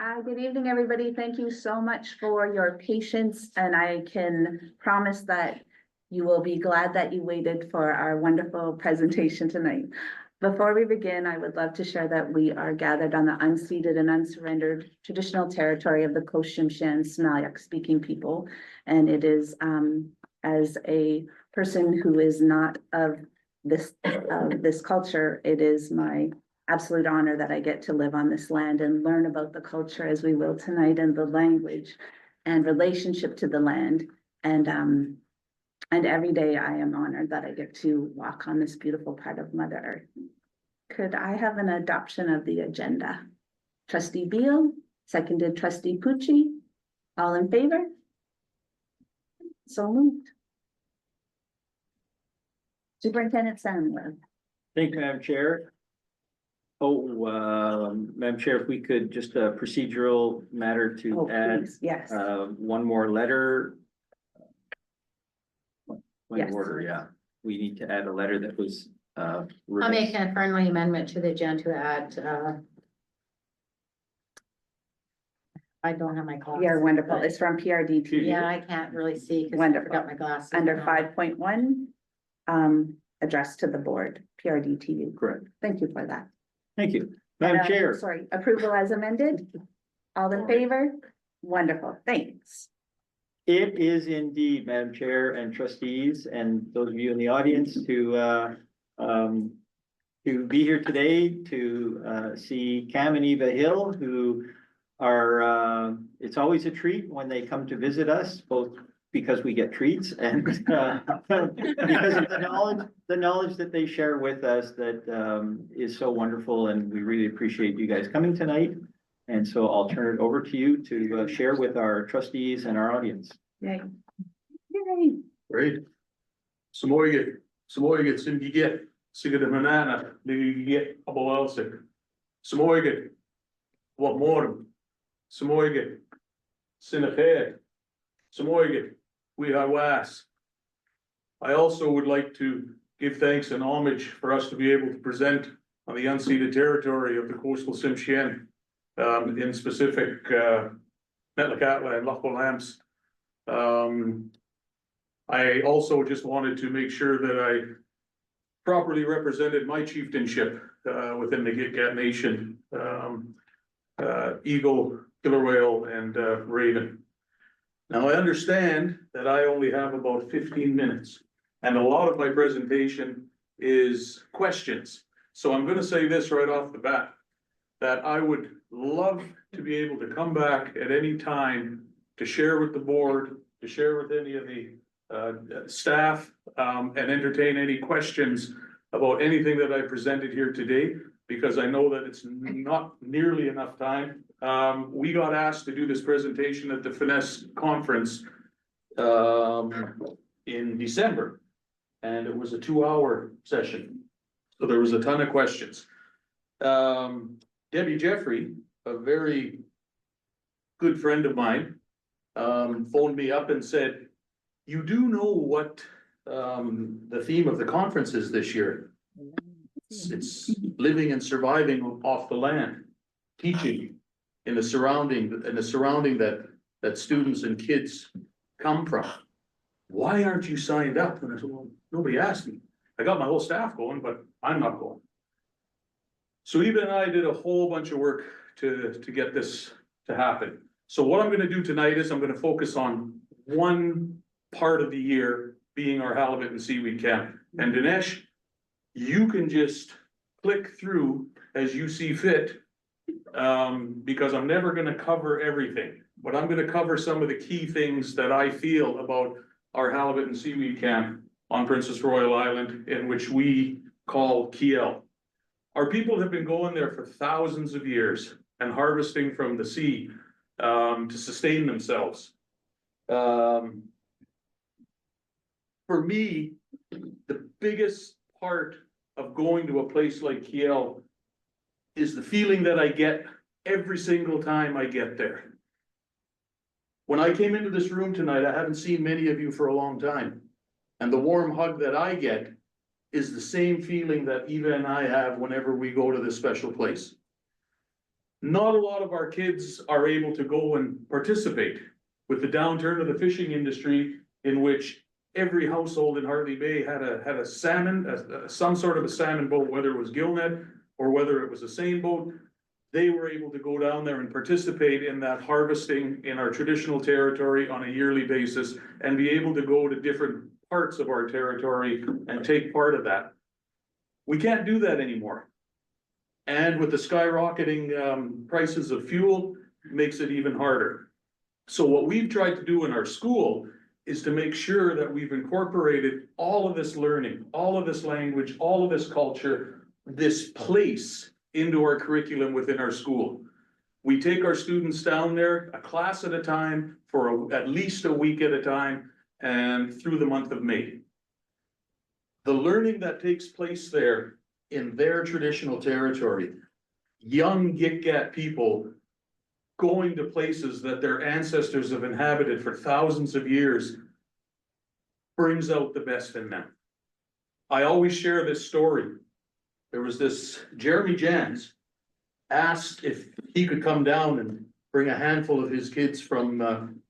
Good evening, everybody. Thank you so much for your patience, and I can promise that you will be glad that you waited for our wonderful presentation tonight. Before we begin, I would love to share that we are gathered on the unceded and unsurrendered traditional territory of the Coast-Tsimshian Smalyak speaking people. And it is, as a person who is not of this culture, it is my absolute honor that I get to live on this land and learn about the culture as we will tonight, and the language and relationship to the land. And every day I am honored that I get to walk on this beautiful part of Mother Earth. Could I have an adoption of the agenda? Trustee Beal, seconded Trustee Pucci. All in favor? So moved. Superintendent Sandler. Thank you, Madam Chair. Madam Chair, if we could just a procedural matter to add, please, yes. One more letter. Yes. Order, yeah. We need to add a letter that was, I'll make a friendly amendment to the agenda to add, I don't have my glasses. You're wonderful. but- It's from PRDT. Yeah, I can't really see because I Wonderful. forgot my glasses. Under 5.1, addressed to the board, PRDTU. correct. Thank you for that. Thank you. Madam Chair, Sorry, approval as amended? All in favor? Wonderful, thanks. it is indeed, Madam Chair and trustees, and those of you in the audience to be here today to see Cam and Eva Hill, who are, it's always a treat when they come to visit us, both because we get treats and because of the knowledge that they share with us that is so wonderful, and we really appreciate you guys coming tonight. And so I'll turn it over to you to share with our trustees and our audience. Yay. Yay. Great. Samoyed, Simgiget, Sigurd Manana, Ligiget, Abowelsik. Samoyed, what more? Samoyed, Sinafed, Samoyed, we are was. I also would like to give thanks and homage for us to be able to present on the unceded territory of the coastal Tsimshian, in specific, Metlakatla and Loch Lamps. I also just wanted to make sure that I properly represented my chieftainship within the Gitgat Nation, Eagle, Killer Whale, and Raven. Now I understand that I only have about 15 minutes, and a lot of my presentation is questions. So I'm gonna say this right off the bat, that I would love to be able to come back at any time to share with the board, to share with any of the staff, and entertain any questions about anything that I presented here today, because I know that it's not nearly enough time. We got asked to do this presentation at the Finesse conference in December, and it was a 2-hour session. So there was a ton of questions. Debbie Jeffrey, a very good friend of mine, phoned me up and said, "You do know what the theme of the conference is this year? It's living and surviving off the land, teaching in the surrounding that students and kids come from. Why aren't you signed up?" And I said, "Well, nobody asked me. I got my whole staff going, but I'm not going." So Eva and I did a whole bunch of work to get this to happen. So what I'm gonna do tonight is I'm gonna focus on one part of the year, being our halibut and seaweed camp. And Dinesh, you can just click through as you see fit, because I'm never gonna cover everything, but I'm gonna cover some of the key things that I feel about our halibut and seaweed camp on Princess Royal Island, in which we call Kiel. Our people have been going there for thousands of years and harvesting from the sea to sustain themselves. For me, the biggest part of going to a place like Kiel is the feeling that I get every single time I get there. When I came into this room tonight, I haven't seen many of you for a long time. And the warm hug that I get is the same feeling that Eva and I have whenever we go to this special place. Not a lot of our kids are able to go and participate with the downturn of the fishing industry, in which every household in Hartley Bay had a salmon, some sort of a salmon boat, whether it was gillnet or whether it was a seine boat. They were able to go down there and participate in that harvesting in our traditional territory on a yearly basis and be able to go to different parts of our territory and take part of that. We can't do that anymore. And with the skyrocketing prices of fuel, makes it even harder. So what we've tried to do in our school is to make sure that we've incorporated all of this learning, all of this language, all of this culture, this place into our curriculum within our school. We take our students down there, a class at a time, for at least a week at a time, and through the month of May. The learning that takes place there in their traditional territory, young Gitgat people going to places that their ancestors have inhabited for thousands of years, brings out the best in them. I always share this story. There was this Jeremy Jans asked if he could come down and bring a handful of his kids from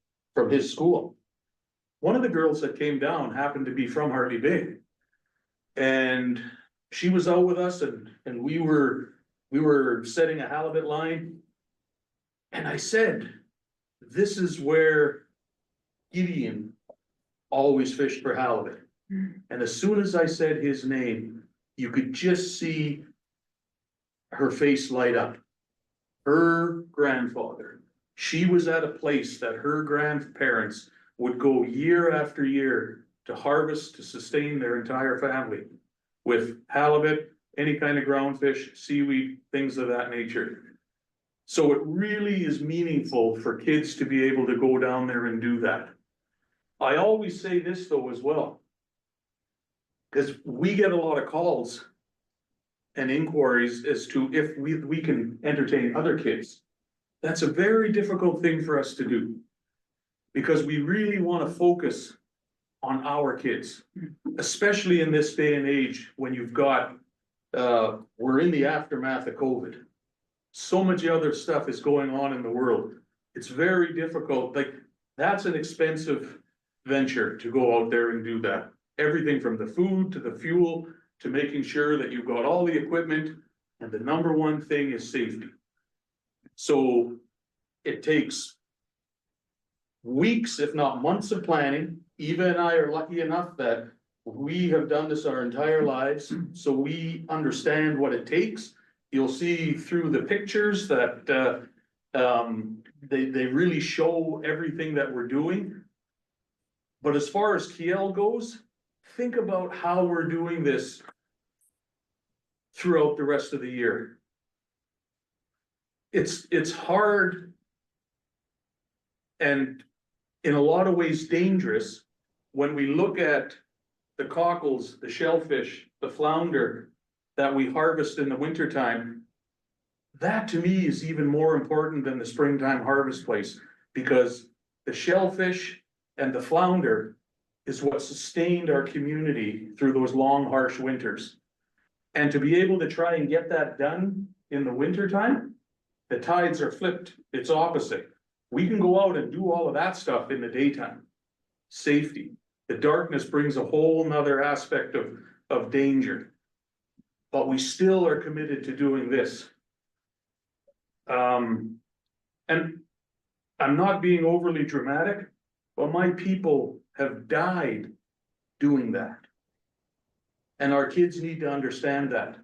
his school. One of the girls that came down happened to be from Hartley Bay. And she was out with us and we were setting a halibut line. And I said, this is where Gideon always fished for halibut. And as soon as I said his name, you could just see her face light up. Her grandfather, she was at a place that her grandparents would go year after year to harvest, to sustain their entire family with halibut, any kind of groundfish, seaweed, things of that nature. So it really is meaningful for kids to be able to go down there and do that. I always say this though as well, because we get a lot of calls and inquiries as to if we can entertain other kids. That's a very difficult thing for us to do, because we really want to focus on our kids, especially in this day and age when you've got, we're in the aftermath of COVID. So much other stuff is going on in the world. It's very difficult. Like, that's an expensive venture to go out there and do that. Everything from the food to the fuel to making sure that you've got all the equipment, and the number one thing is safety. So it takes weeks, if not months of planning. Eva and I are lucky enough that we have done this our entire lives, so we understand what it takes. You'll see through the pictures that they really show everything that we're doing. But as far as Kiel goes, think about how we're doing this throughout the rest of the year. It's hard and in a lot of ways dangerous when we look at the cockles, the shellfish, the flounder that we harvest in the wintertime. That to me is even more important than the springtime harvest place, because the shellfish and the flounder is what sustained our community through those long, harsh winters. And to be able to try and get that done in the wintertime, the tides are flipped, it's opposite. We can go out and do all of that stuff in the daytime. Safety. The darkness brings a whole nother aspect of danger. But we still are committed to doing this. And I'm not being overly dramatic, but my people have died doing that. And our kids need to understand that.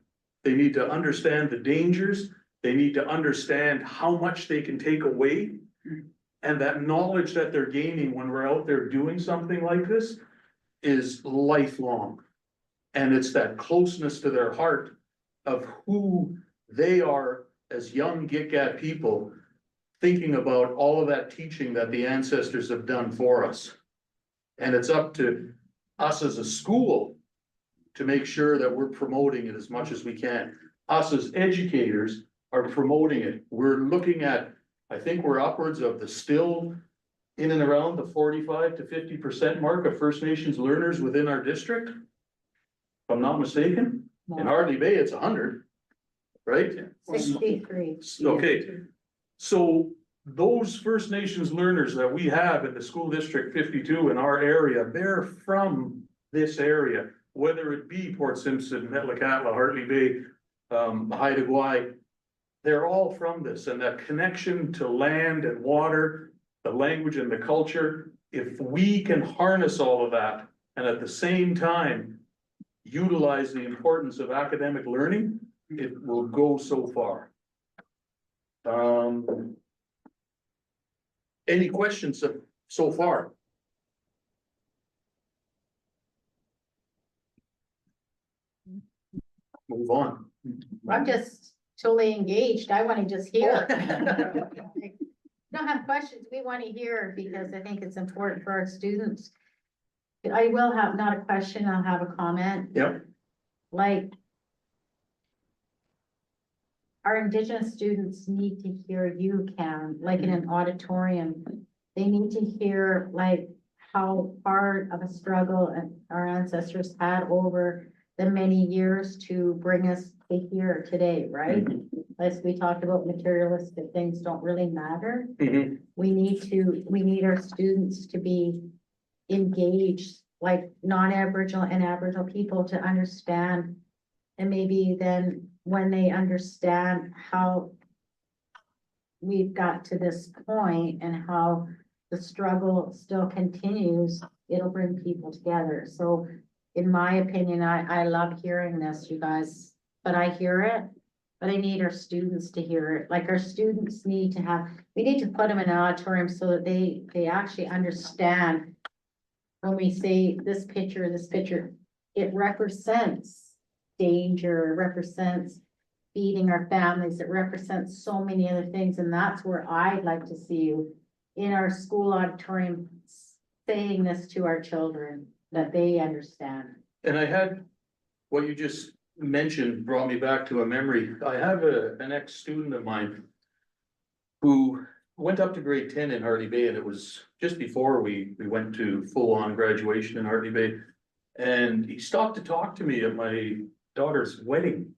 They need to understand the dangers. They need to understand how much they can take away. And that knowledge that they're gaining when we're out there doing something like this is lifelong. And it's that closeness to their heart of who they are as young Gitgat people, thinking about all of that teaching that the ancestors have done for us. And it's up to us as a school to make sure that we're promoting it as much as we can. Us as educators are promoting it. We're looking at, I think we're upwards of the still in and around the 45 to 50% mark of First Nations learners within our district. If I'm not mistaken, in Hartley Bay, it's 100. right? 63. Okay, so those First Nations learners that we have in the school district 52 in our area, they're from this area. Whether it be Port Simpson, Metlakatla, Hartley Bay, Haida Gwaii, they're all from this, and that connection to land and water, the language and the culture, if we can harness all of that, and at the same time utilize the importance of academic learning, it will go so far. Any questions so far? Move on. I'm just totally engaged. I want to just hear. Don't have questions. We want to hear because I think it's important for our students. I will have not a question, I'll have a comment. Yep. Like, our Indigenous students need to hear you, Karen, like in an auditorium. They need to hear like how hard of a struggle our ancestors had over the many years to bring us to here today, right? As we talked about, materialistic things don't really matter. Mhm. We need our students to be engaged, like non-Aboriginal and Aboriginal people to understand. And maybe then when they understand how we've got to this point and how the struggle still continues, it'll bring people together. So in my opinion, I love hearing this, you guys, but I hear it. But I need our students to hear it. Like our students need to have, we need to put them in an auditorium so that they actually understand. When we say this picture, it represents danger, it represents feeding our families, it represents so many other things. And that's where I'd like to see you in our school auditorium, saying this to our children, that they understand. And I had, what you just mentioned brought me back to a memory. I have an ex-student of mine who went up to grade 10 in Hartley Bay, and it was just before we went to full-on graduation in Hartley Bay. And he stopped to talk to me at my daughter's wedding,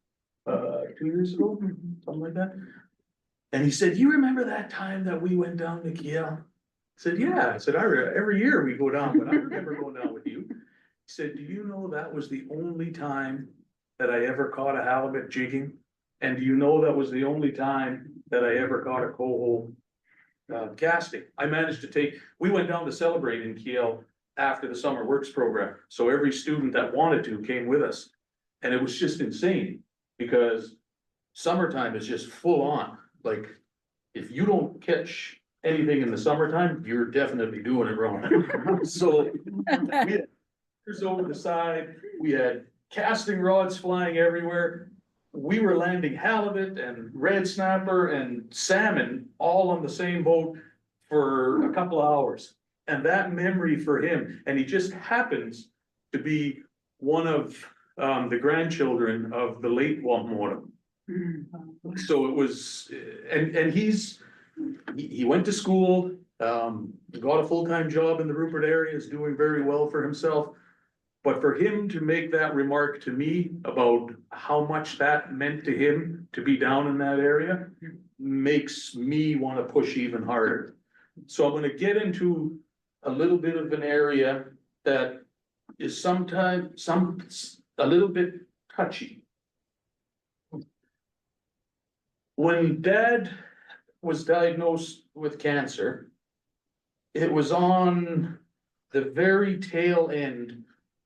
2 years ago, something like that. And he said, "You remember that time that we went down to Kiel?" I said, "Yeah." I said, every year we go down, but I remember going down with you." He said, "Do you know that was the only time that I ever caught a halibut jigging? And do you know that was the only time that I ever caught a coho casting?" I managed to we went down to celebrate in Kiel after the summer works program. So every student that wanted to came with us. And it was just insane because summertime is just full on. Like, if you don't catch anything in the summertime, you're definitely doing it wrong. So we had fish over the side, we had casting rods flying everywhere. We were landing halibut and red snapper and salmon all on the same boat for a couple of hours. And that memory for him, and he just happens to be one of the grandchildren of the late Wampanoag. So it was, and he went to school, got a full-time job in the Rupert area, is doing very well for himself. But for him to make that remark to me about how much that meant to him to be down in that area makes me want to push even harder. So I'm going to get into a little bit of an area that is sometimes a little bit touchy. When Dad was diagnosed with cancer, it was on the very tail end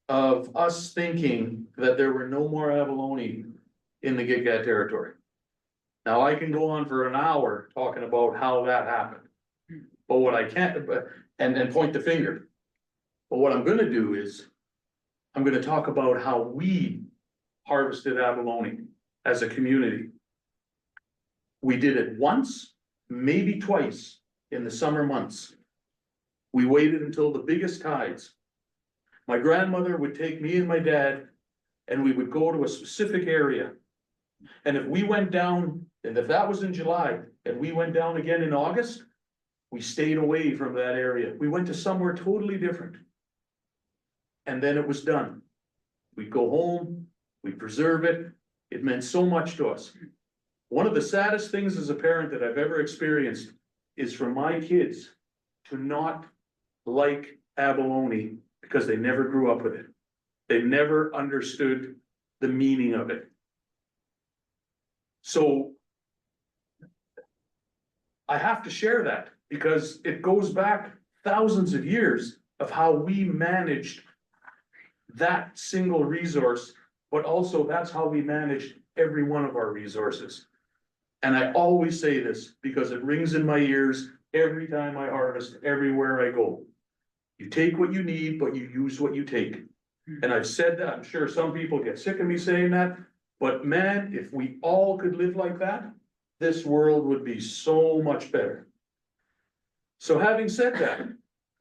of us thinking that there were no more abalone in the Gitga'at territory. Now, I can go on for an hour talking about how that happened. But what I can't, and point the finger. But what I'm gonna do is, I'm gonna talk about how we harvested abalone as a community. We did it once, maybe twice in the summer months. We waited until the biggest tides. My grandmother would take me and my dad, and we would go to a specific area. And if we went down, and if that was in July, and we went down again in August, we stayed away from that area. We went to somewhere totally different. And then it was done. We'd go home, we'd preserve it. It meant so much to us. One of the saddest things as a parent that I've ever experienced is for my kids to not like abalone because they never grew up with it. They never understood the meaning of it. So I have to share that because it goes back thousands of years of how we managed that single resource, but also that's how we managed every one of our resources. And I always say this because it rings in my ears every time I harvest, everywhere I go. You take what you need, but you use what you take. And I've said that, I'm sure some people get sick of me saying that, but man, if we all could live like that, this world would be so much better. So having said that,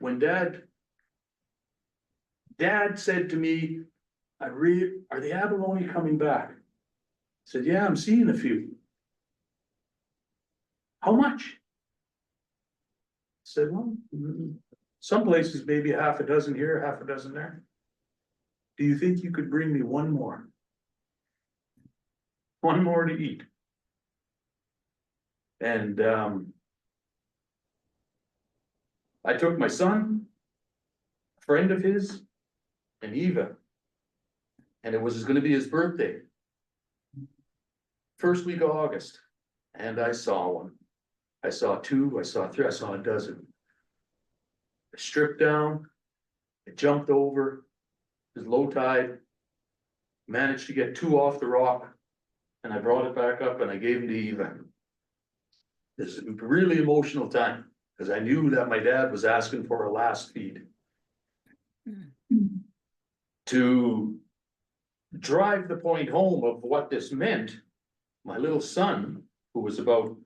when Dad said to me, are the abalone coming back? I said, yeah, I'm seeing a few. How much? I said, well, some places maybe half a dozen here, half a dozen there. Do you think you could bring me one more? One more to eat? And I took my son, a friend of his, and Eva. And it was gonna be his birthday. First week of August. And I saw one. I saw two, I saw three, I saw a dozen. I stripped down, I jumped over, it was low tide. Managed to get two off the rock. And I brought it back up and I gave them to Eva. This is a really emotional time, because I knew that my dad was asking for a last feed. To drive the point home of what this meant, my little son, who was about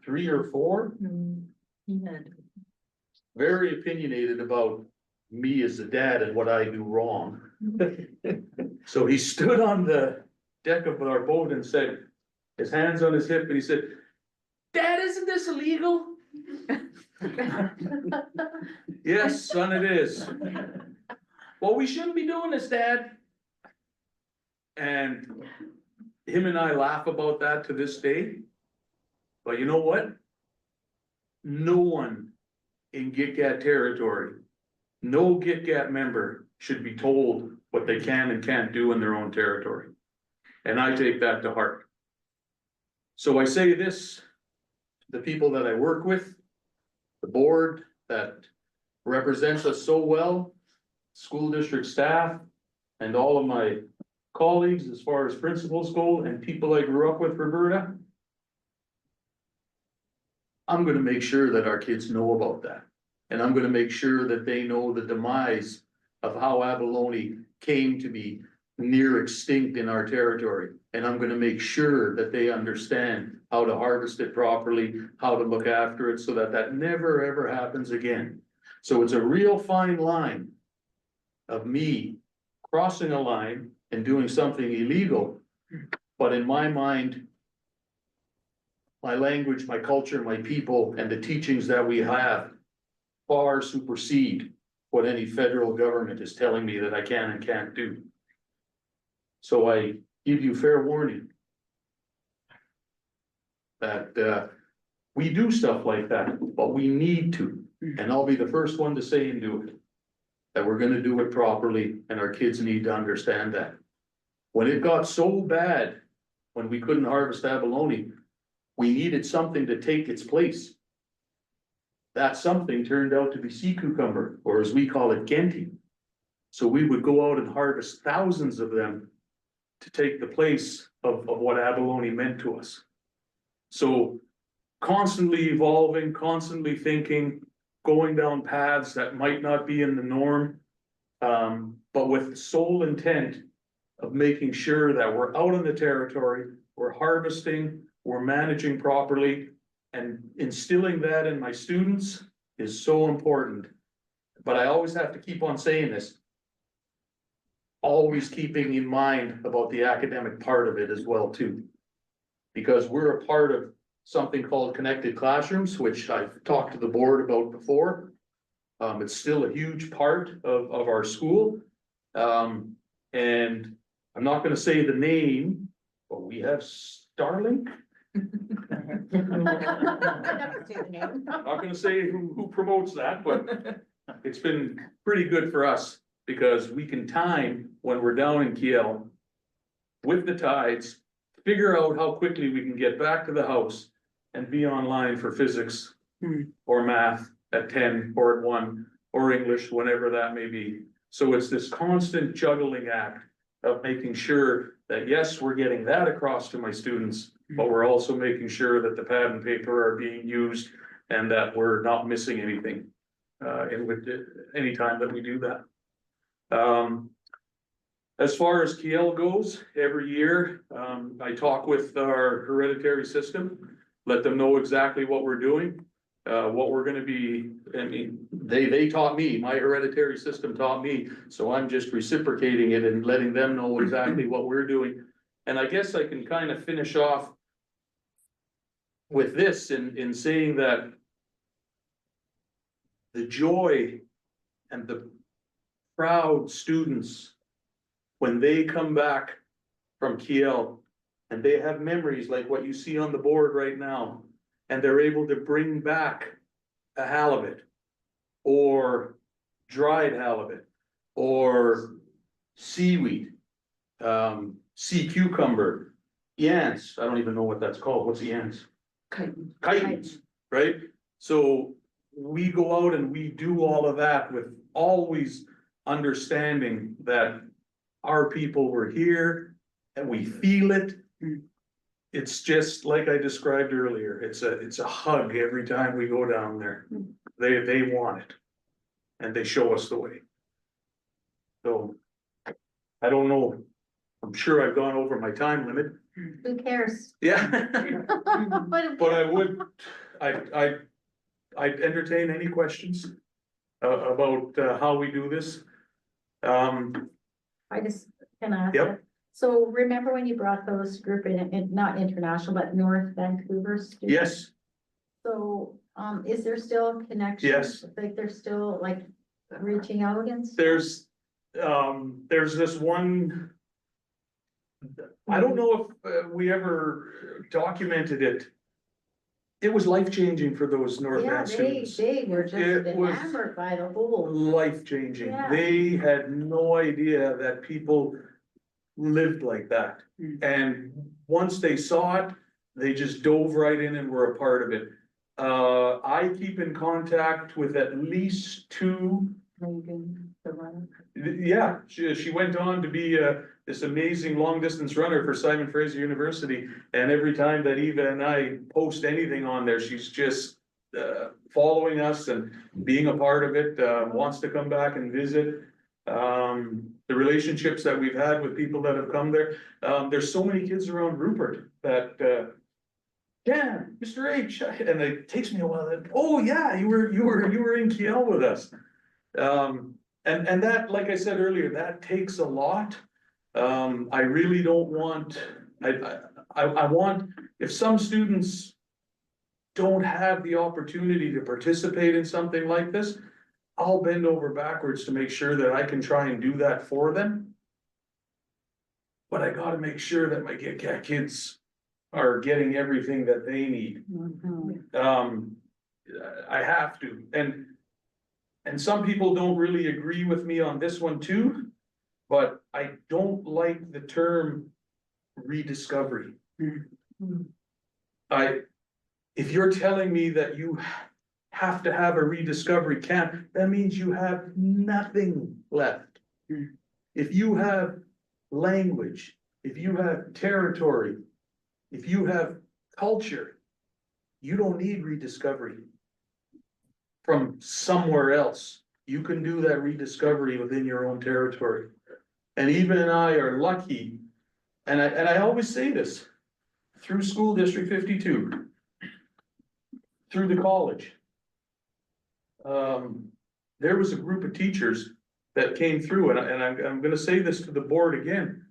3 or 4, very opinionated about me as a dad and what I do wrong. So he stood on the deck of our boat and said, his hands on his hip, and he said, "Dad, isn't this illegal?" "Yes, son, it is." "Well, we shouldn't be doing this, Dad." And him and I laugh about that to this day. But you know what? No one in Gitgat territory, no Gitgat member should be told what they can and can't do in their own territory. And I take that to heart. So I say this, the people that I work with, the board that represents us so well, school district staff, and all of my colleagues as far as principals go and people I grew up with, Roberta. I'm gonna make sure that our kids know about that. And I'm gonna make sure that they know the demise of how abalone came to be near extinct in our territory. And I'm gonna make sure that they understand how to harvest it properly, how to look after it so that that never ever happens again. So it's a real fine line of me crossing a line and doing something illegal. But in my mind, my language, my culture, my people, and the teachings that we have far supersede what any federal government is telling me that I can and can't do. So I give you fair warning that we do stuff like that, but we need to. And I'll be the first one to say and do it. That we're gonna do it properly, and our kids need to understand that. When it got so bad, when we couldn't harvest abalone, we needed something to take its place. That something turned out to be sea cucumber, or as we call it, Genti. So we would go out and harvest thousands of them to take the place of what abalone meant to us. So constantly evolving, constantly thinking, going down paths that might not be in the norm, but with the sole intent of making sure that we're out in the territory, we're harvesting, we're managing properly, and instilling that in my students is so important. But I always have to keep on saying this, always keeping in mind about the academic part of it as well too. Because we're a part of something called Connected Classrooms, which I've talked to the board about before. It's still a huge part of our school. And I'm not gonna say the name, but we have Starlink Not gonna say who promotes that, but it's been pretty good for us, because we can time when we're down in Kiel with the tides, figure out how quickly we can get back to the house and be online for physics or math at 10 or at 1, or English, whenever that may be. So it's this constant juggling act of making sure that, yes, we're getting that across to my students, but we're also making sure that the pad and paper are being used and that we're not missing anything in with any time that we do that. As far as Kiel goes, every year, I talk with our hereditary system, let them know exactly what we're doing, what we're gonna be. I mean, they taught me, my hereditary system taught me, so I'm just reciprocating it and letting them know exactly what we're doing. And I guess I can kind of finish off with this in saying that the joy and the proud students, when they come back from Kiel and they have memories like what you see on the board right now, and they're able to bring back a halibut or dried halibut or seaweed, sea cucumber, yance, I don't even know what that's called, what's yance? Chitons, right? So we go out and we do all of that with always understanding that our people were here and we feel it. It's just like I described earlier, it's a hug every time we go down there. They want it. And they show us the way. So, I don't know, I'm sure I've gone over my time limit. Who cares? Yeah. But But I'd entertain any questions about how we do this. I just can ask. Yep. it. So remember when you brought those group in, not international, but North Vancouver students? Yes, So, is there still a connection? Yes. Like they're still like reaching out against? there's this one. I don't know if we ever documented it. It was life-changing for those North Yeah, Van students. they were just It was enamored by the whole. Life-changing. Yeah. They had no idea that people lived like that. And once they saw it, they just dove right in and were a part of it. I keep in contact with at least 2. Yeah, she went on to be this amazing long distance runner for Simon Fraser University. And every time that Eva and I post anything on there, she's just following us and being a part of it, wants to come back and visit. The relationships that we've had with people that have come there, there's so many kids around Rupert that yeah, Mr. H, and it takes me a while that, oh yeah, you were in Kiel with us. And that, like I said earlier, that takes a lot. I really don't want, I want, if some students don't have the opportunity to participate in something like this, I'll bend over backwards to make sure that I can try and do that for them. But I gotta make sure that my kids are getting everything that they need. I have to, and some people don't really agree with me on this one too, but I don't like the term rediscovery. If you're telling me that you have to have a rediscovery camp, that means you have nothing left. If you have language, if you have territory, if you have culture, you don't need rediscovery from somewhere else. You can do that rediscovery within your own territory. And Eva and I are lucky, and I always say this, through School District 52, through the college. There was a group of teachers that came through, and I'm gonna say this to the board again.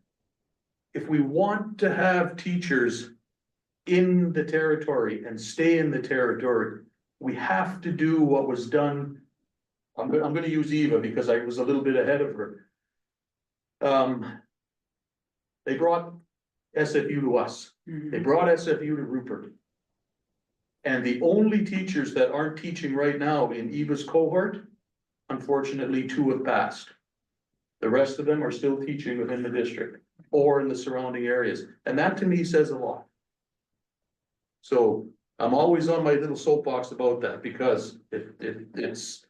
If we want to have teachers in the territory and stay in the territory, we have to do what was done. I'm gonna use Eva because I was a little bit ahead of her. They brought SFU to us. They brought SFU to Rupert. And the only teachers that aren't teaching right now in Eva's cohort, unfortunately, 2 have passed. The rest of them are still teaching within the district or in the surrounding areas, and that to me says a lot. So I'm always on my little soapbox about that because it's,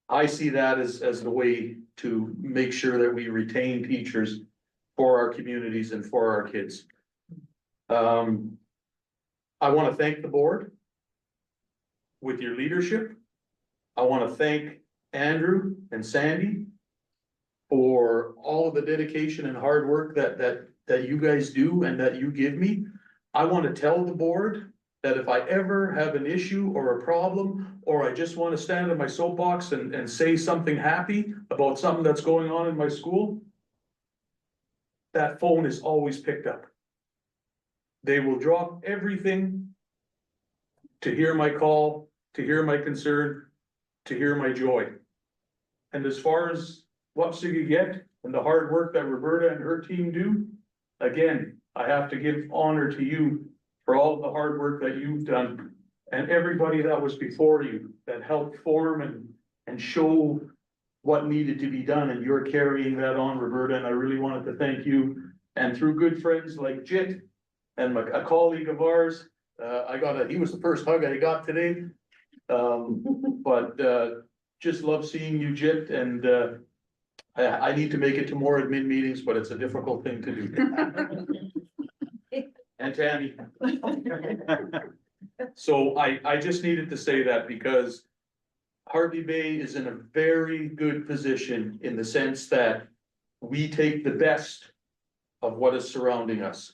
I see that as the way to make sure that we retain teachers for our communities and for our kids. I want to thank the board with your leadership. I want to thank Andrew and Sandy for all of the dedication and hard work that you guys do and that you give me. I want to tell the board that if I ever have an issue or a problem, or I just want to stand in my soapbox and say something happy about something that's going on in my school, that phone is always picked up. They will drop everything to hear my call, to hear my concern, to hear my joy. And as far as Wapsiga get and the hard work that Roberta and her team do, again, I have to give honor to you for all the hard work that you've done and everybody that was before you that helped form and show what needed to be done, and you're carrying that on, Roberta, and I really wanted to thank you. And through good friends like Jit and a colleague of ours, he was the first hug I got today. Just love seeing you, Jit, and I need to make it to more admin meetings, but it's a difficult thing to do. And Tammy. So I just needed to say that because Hartley Bay is in a very good position in the sense that we take the best of what is surrounding us.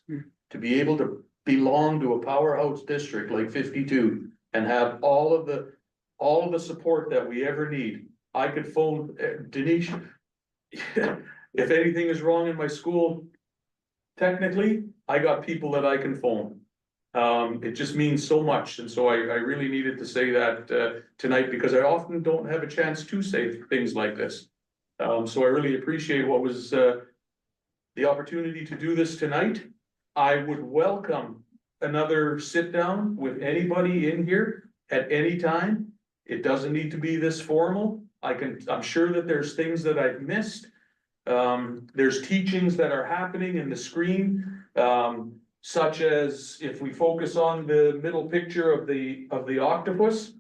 To be able to belong to a powerhouse district like 52 and have all of the support that we ever need. I could phone Denise. If anything is wrong in my school, technically, I got people that I can phone. It just means so much, and so I really needed to say that tonight because I often don't have a chance to say things like this. So I really appreciate what was the opportunity to do this tonight. I would welcome another sit down with anybody in here at any time. It doesn't need to be this formal. I'm sure that there's things that I've missed. There's teachings that are happening in the screen. Such as if we focus on the middle picture of the octopus,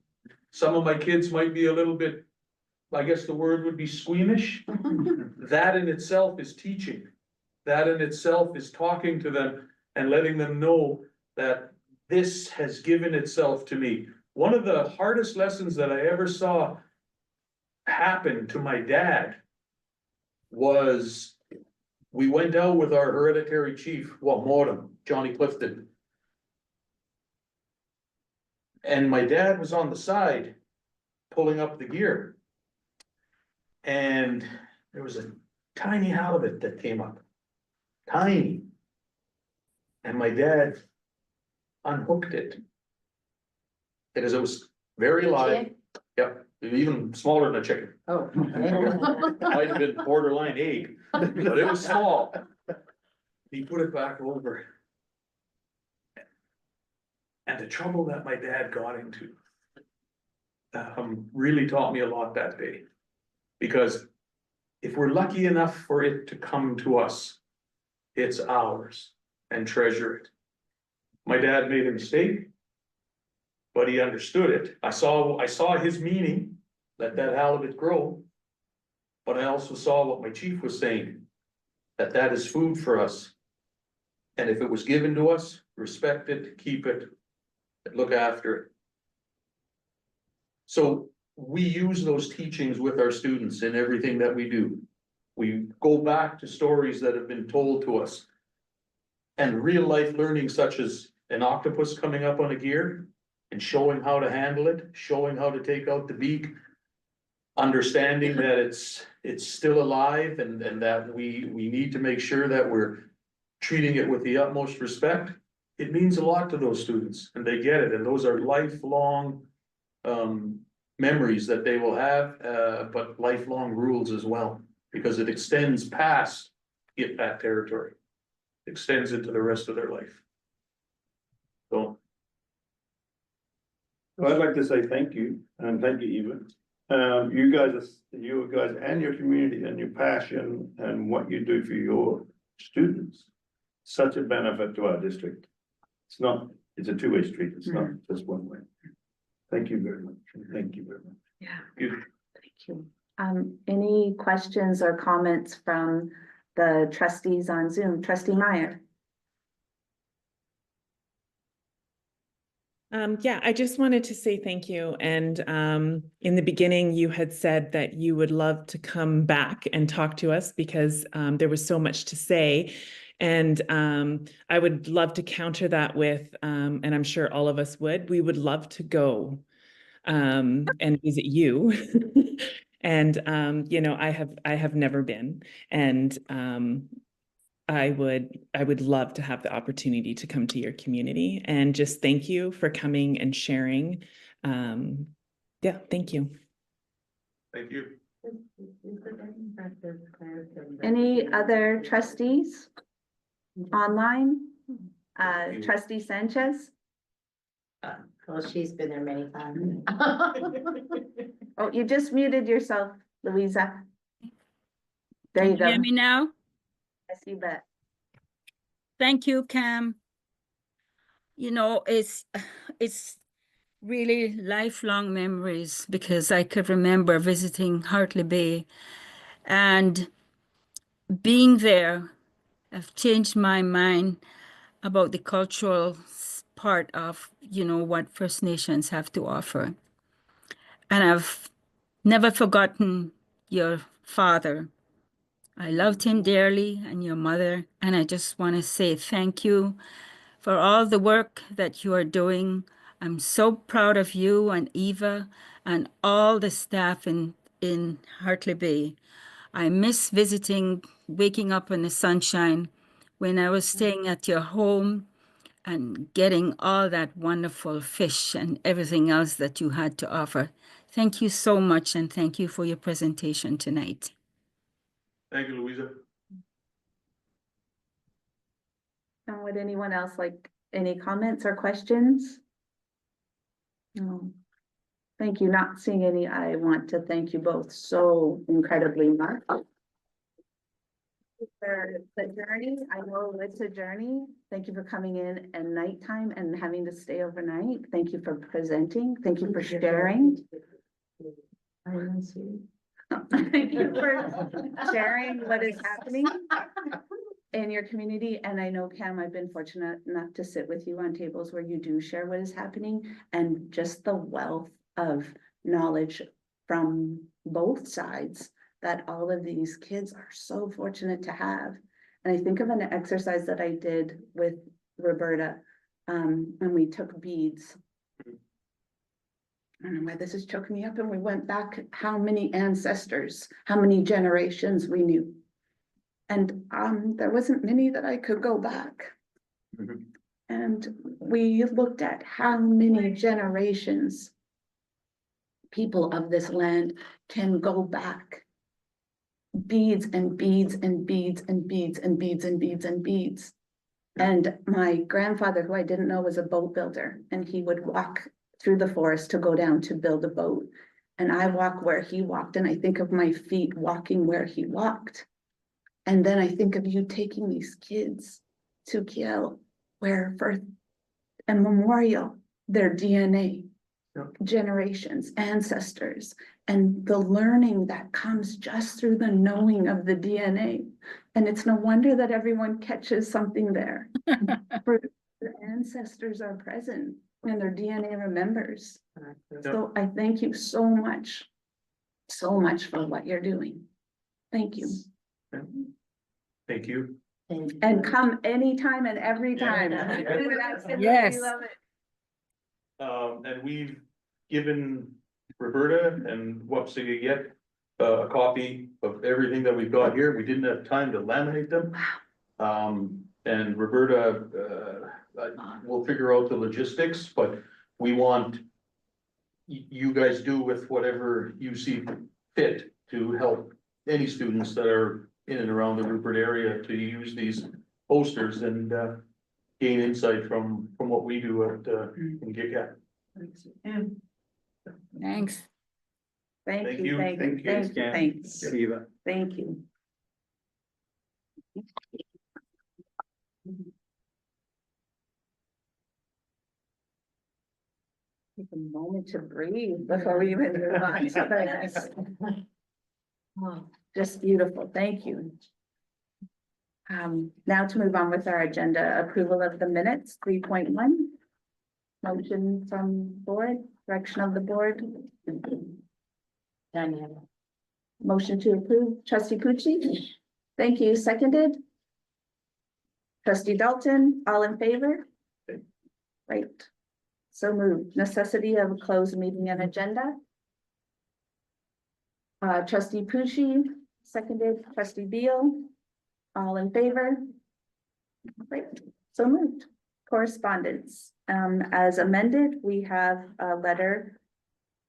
some of my kids might be a little bit, I guess the word would be squeamish. That in itself is teaching. That in itself is talking to them and letting them know that this has given itself to me. One of the hardest lessons that I ever saw happen to my dad was we went out with our hereditary chief, Mortem, Johnny Clifton. And my dad was on the side pulling up the gear. And there was a tiny halibut that came up. Tiny. And my dad unhooked it. Because it was very live. Yep, even smaller than a chicken. Oh. Might have been borderline egg, but it was small. He put it back over. And the trouble that my dad got into really taught me a lot that day. Because if we're lucky enough for it to come to us, it's ours, and treasure it. My dad made a mistake, but he understood it. I saw his meaning, let that halibut grow. But I also saw what my chief was saying, that is food for us. And if it was given to us, respect it, keep it, look after it. So we use those teachings with our students in everything that we do. We go back to stories that have been told to us. And real life learning such as an octopus coming up on a gear and showing how to handle it, showing how to take out the beak, understanding that it's still alive and that we need to make sure that we're treating it with the utmost respect. It means a lot to those students and they get it. And those are lifelong memories that they will have, but lifelong rules as well, because it extends past that territory, extends into the rest of their life. I'd like to say thank you, and thank you, Eva. You guys and your community and your passion and what you do for your students. Such a benefit to our district. It's a two-way street, it's not just one way. Thank you very much, thank you very much. Yeah. Good. Thank you. Any questions or comments from the trustees on Zoom? Trustee Meyer? Yeah, I just wanted to say thank you. And in the beginning, you had said that you would love to come back and talk to us because there was so much to say. And I would love to counter that with, and I'm sure all of us would, we would love to go and visit you. And you know, I have never been, and I would love to have the opportunity to come to your community, and just thank you for coming and sharing. Yeah, thank you. Thank you. Any other trustees online? Trustee Sanchez? Well, she's been there many times. Oh, you just muted yourself, Louisa. There Can you you go. hear me now? Yes, you bet. Thank you, Cam. You know, it's really lifelong memories because I could remember visiting Hartley Bay and being there have changed my mind about the cultural part of, you know, what First Nations have to offer. And I've never forgotten your father. I loved him dearly, and your mother, and I just want to say thank you for all the work that you are doing. I'm so proud of you and Eva and all the staff in Hartley Bay. I miss visiting, waking up in the sunshine when I was staying at your home and getting all that wonderful fish and everything else that you had to offer. Thank you so much, and thank you for your presentation tonight. Thank you, Louisa. And would anyone else like any comments or questions? No. Thank you. Not seeing any. I want to thank you both so incredibly much. For the journey, I know it's a journey. Thank you for coming in at nighttime and having to stay overnight. Thank you for presenting. Thank you for sharing. Thank you for sharing what is happening in your community. And I know, Cam, I've been fortunate enough to sit with you on tables where you do share what is happening, and just the wealth of knowledge from both sides that all of these kids are so fortunate to have. And I think of an exercise that I did with Roberta, and we took beads. I don't know why this is choking me up, and we went back how many ancestors, how many generations we knew. And there wasn't many that I could go back. Mhm. And we looked at how many generations people of this land can go back. Beads and beads and beads and beads and beads and beads and beads. And my grandfather, who I didn't know, was a boat builder, and he would walk through the forest to go down to build a boat. And I walk where he walked, and I think of my feet walking where he walked. And then I think of you taking these kids to Kiel, where for a memorial, their DNA, generations, ancestors, and the learning that comes just through the knowing of the DNA. And it's no wonder that everyone catches something there. For their ancestors are present and their DNA remembers. So I thank you so much for what you're doing. Thank you. Thank you. And come anytime and every time. Yeah. I absolutely Yes. love it. And we've given Roberta and Wapsigat a copy of everything that we've got here. We didn't have time to laminate them. And Roberta, we'll figure out the logistics, but we want you guys do with whatever you see fit to help any students that are in and around the Rupert area to use these posters and gain insight from what we do at in GICAP. Thanks. Thank you, thank you, Thanks, thank you, Cam. thanks, Eva. thank you. Take a moment to breathe before we even move on to the next. Oh, just beautiful, thank you. Now to move on with our agenda, approval of the minutes, 3.1. Motion from board, direction of the board. Danielle. Motion to approve, trustee Pucci. Thank you, seconded. Trustee Dalton, all in favor? Right. So moved. Necessity of a closed meeting and agenda. Trustee Pucci, seconded. Trustee Beal, all in favor? Great, so moved. Correspondence, as amended, we have a letter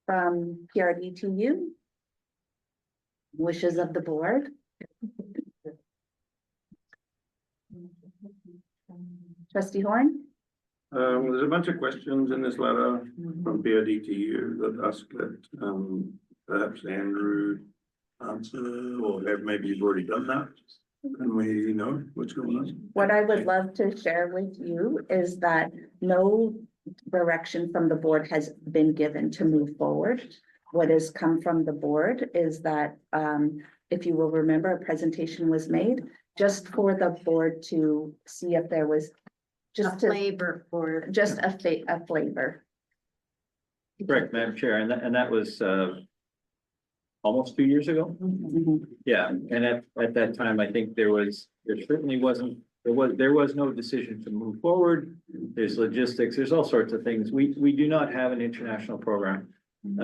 from PRDTU. Wishes of the board. Trustee Horn? There's a bunch of questions in this letter from PRDTU that ask that, perhaps Andrew answer, or maybe you've already done that. And we know what's going on. What I would love to share with you is that no direction from the board has been given to move forward. What has come from the board is that, if you will remember, a presentation was made just for the board to see if there was A just to, flavor for. just a flavor. Correct, Madam Chair, and that was, almost 2 years ago. Yeah, and at that time, I think there certainly wasn't, there was no decision to move forward. There's logistics, there's all sorts of things. We do not have an international program,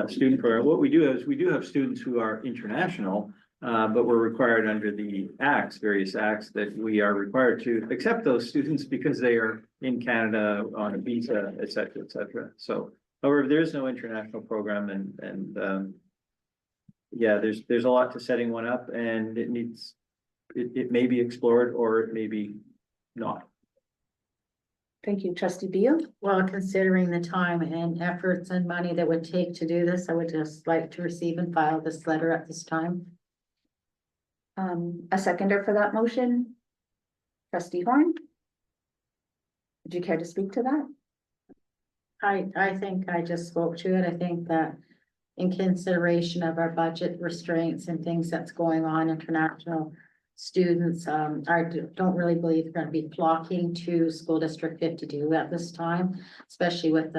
student program. What we do is we do have students who are international, but we're required under the acts, various acts, that we are required to accept those students because they are in Canada on a visa, et cetera, et cetera. So, however, there is no international program, and yeah, there's a lot to setting one up, and it may be explored or it may be not. Thank you, trustee Beal. Well, considering the time and efforts and money that would take to do this, I would just like to receive and file this letter at this time. A seconder for that motion? Trustee Horn? Would you care to speak to that? I think I just spoke to it. I think that in consideration of our budget restraints and things that's going on, international students, I don't really believe they're gonna be flocking to School District 52 at this time, especially with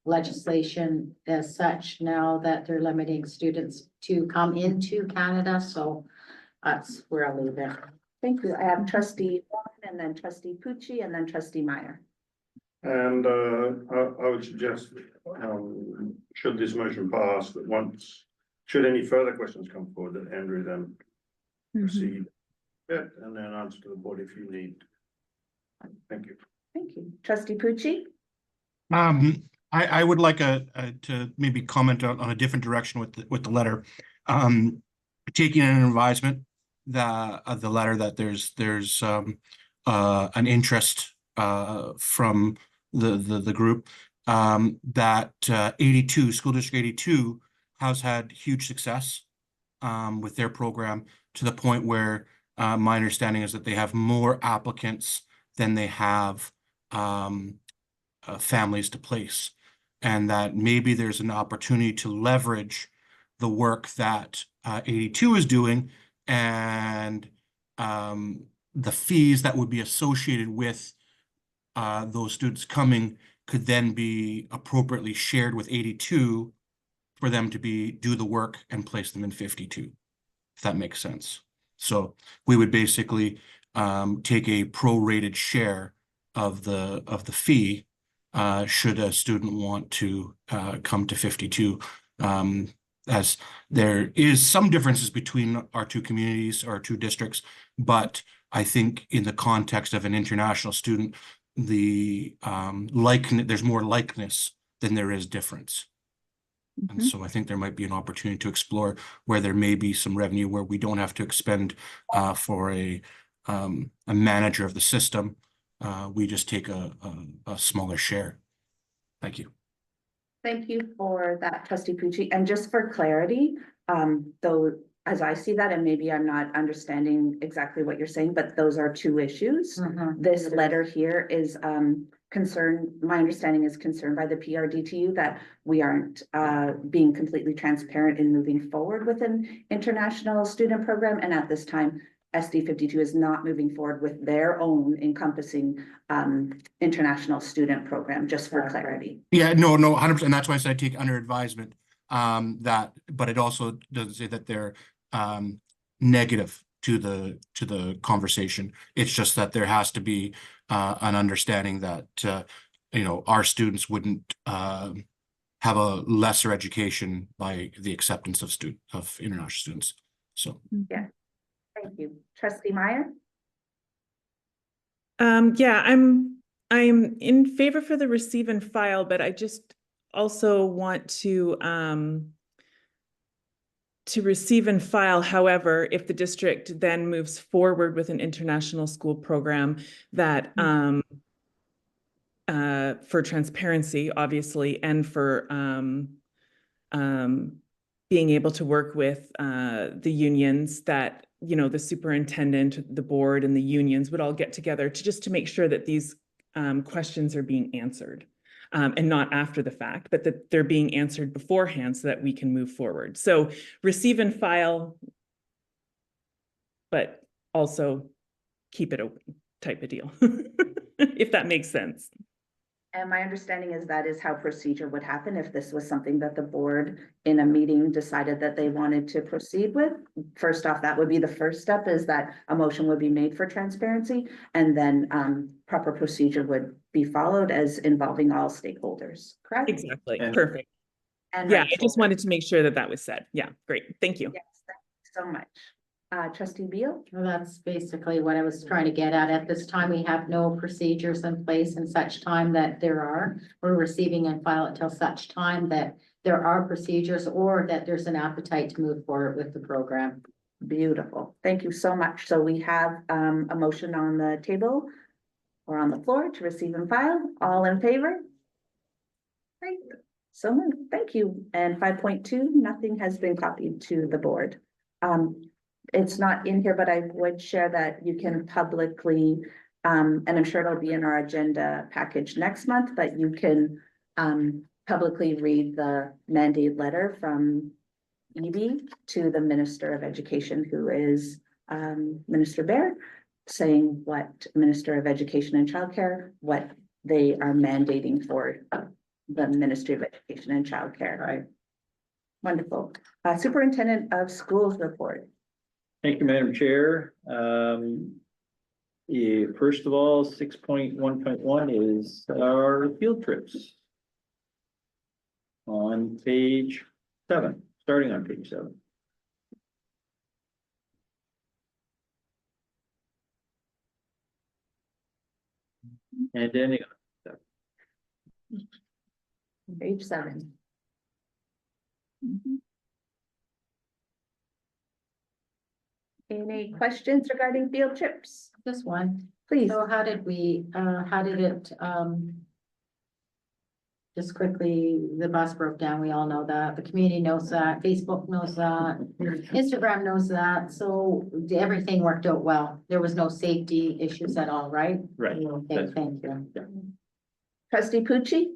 legislation as such now that they're limiting students to come into Canada, so that's where I'll leave it. Thank you. I have trustee Horn and then trustee Pucci and then trustee Meyer. And I would suggest, should this motion pass, that should any further questions come forward, that Andrew then proceed. Yeah, and then answer to the board if you need. Thank you. Thank you. Trustee Pucci? I would like to maybe comment on a different direction with the letter. Taking an advisement of the letter that there's an interest from the group, that 82 School District 82 has had huge success with their program, to the point where my understanding is that they have more applicants than they have families to place, and that maybe there's an opportunity to leverage the work that 82 is doing, and the fees that would be associated with those students coming could then be appropriately shared with 82 for them to do the work and place them in 52, if that makes sense. So we would basically take a prorated share of the fee should a student want to come to 52. As there is some differences between our two communities, our two districts, but I think in the context of an international student, there's more likeness than there is difference. And so I think there might be an opportunity to explore where there may be some revenue where we don't have to expend for a manager of the system. We just take a smaller share. Thank you. Thank you for that, trustee Pucci. And just for clarity, though, as I see that, and maybe I'm not understanding exactly what you're saying, but those are two issues. This letter here is concerned, my understanding is concerned by the PRDTU that we aren't being completely transparent in moving forward with an international student program. And at this time, SD 52 is not moving forward with their own encompassing international student program, just for clarity. Yeah, no, 100%. That's why I said take under advisement. That, but it also doesn't say that they're negative to the conversation. It's just that there has to be an understanding that you know, our students wouldn't have a lesser education by the acceptance of international students. So Yeah, thank you. Trustee Meyer? Yeah, I'm in favor for the receive and file, but I just also want to receive and file. However, if the district then moves forward with an international school program that for transparency, obviously, and for being able to work with the unions, that, you know, the superintendent, the board, and the unions would all get together to make sure that these questions are being answered. And not after the fact, but that they're being answered beforehand so that we can move forward. So receive and file, but also keep it open type of deal, if that makes sense. And my understanding is that is how procedure would happen if this was something that the board in a meeting decided that they wanted to proceed with. First off, that would be the first step, is that a motion would be made for transparency, and then proper procedure would be followed as involving all stakeholders, correct? Exactly, And- perfect. And Yeah, I rights just holders. wanted to make sure that that was said. Yeah, great, thank you. Yes, thank you so much. Trustee Beal? Well, that's basically what I was trying to get at. At this time, we have no procedures in place, and such time that there are, we're receiving and file it till such time that there are procedures or that there's an appetite to move forward with the program. Beautiful. Thank you so much. So we have a motion on the table or on the floor to receive and file. All in favor? Great. So moved. Thank you. And 5.2, nothing has been copied to the board. It's not in here, but I would share that you can publicly, and I'm sure it'll be in our agenda package next month, but you can publicly read the mandate letter from Evie to the Minister of Education, who is Minister Baird, saying what Minister of Education and Childcare, what they are mandating for the Ministry of Education and Childcare. Right. Wonderful. Superintendent of Schools report. Thank you, Madam Chair. First of all, 6.1.1 is our field trips. On page 7, starting on page 7. And ending on Page 7. Any questions regarding field trips? Just one. Please. So how did it, just quickly, the bus broke down, we all know that, the community knows that, Facebook knows that, Instagram knows that, so everything worked out well. There was no safety issues at all, right? Right. Okay, That's- thank you. Trustee Pucci?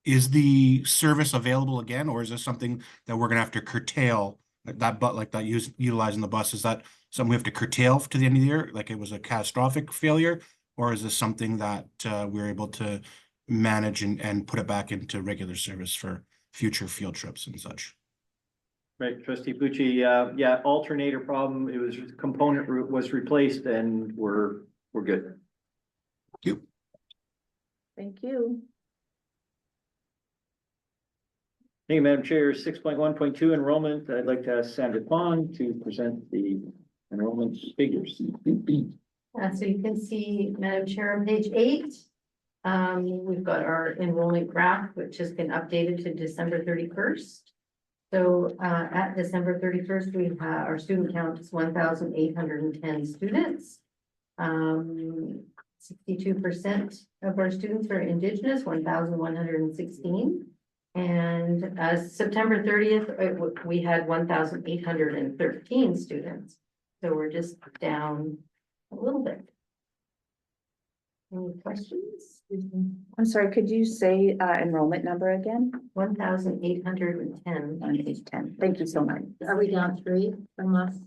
Is the service available again, or is this something that we're gonna have to curtail? Utilizing the bus, is that something we have to curtail to the end of the year? Like it was a catastrophic failure? Or is this something that we're able to manage and put it back into regular service for future field trips and such? Right, Trustee Pucci, yeah, alternator problem, it was component was replaced and we're good. Thank you. Thank you, Madam Chair. 6.1.2 enrollment. I'd like to ask Sandra Kwan to present the enrollment figures. So you can see, Madam Chair, on page 8, we've got our enrollment graph, which has been updated to December 31st. So at December 31st, we have our student count is 1,810 students. 62% of our students are Indigenous, 1,116. And as September 30th, we had 1,813 students. So we're just down a little bit. Any questions? I'm sorry, could you say enrollment number again? 1,810 On page 10. Thank you so much. Are we down 3 from last?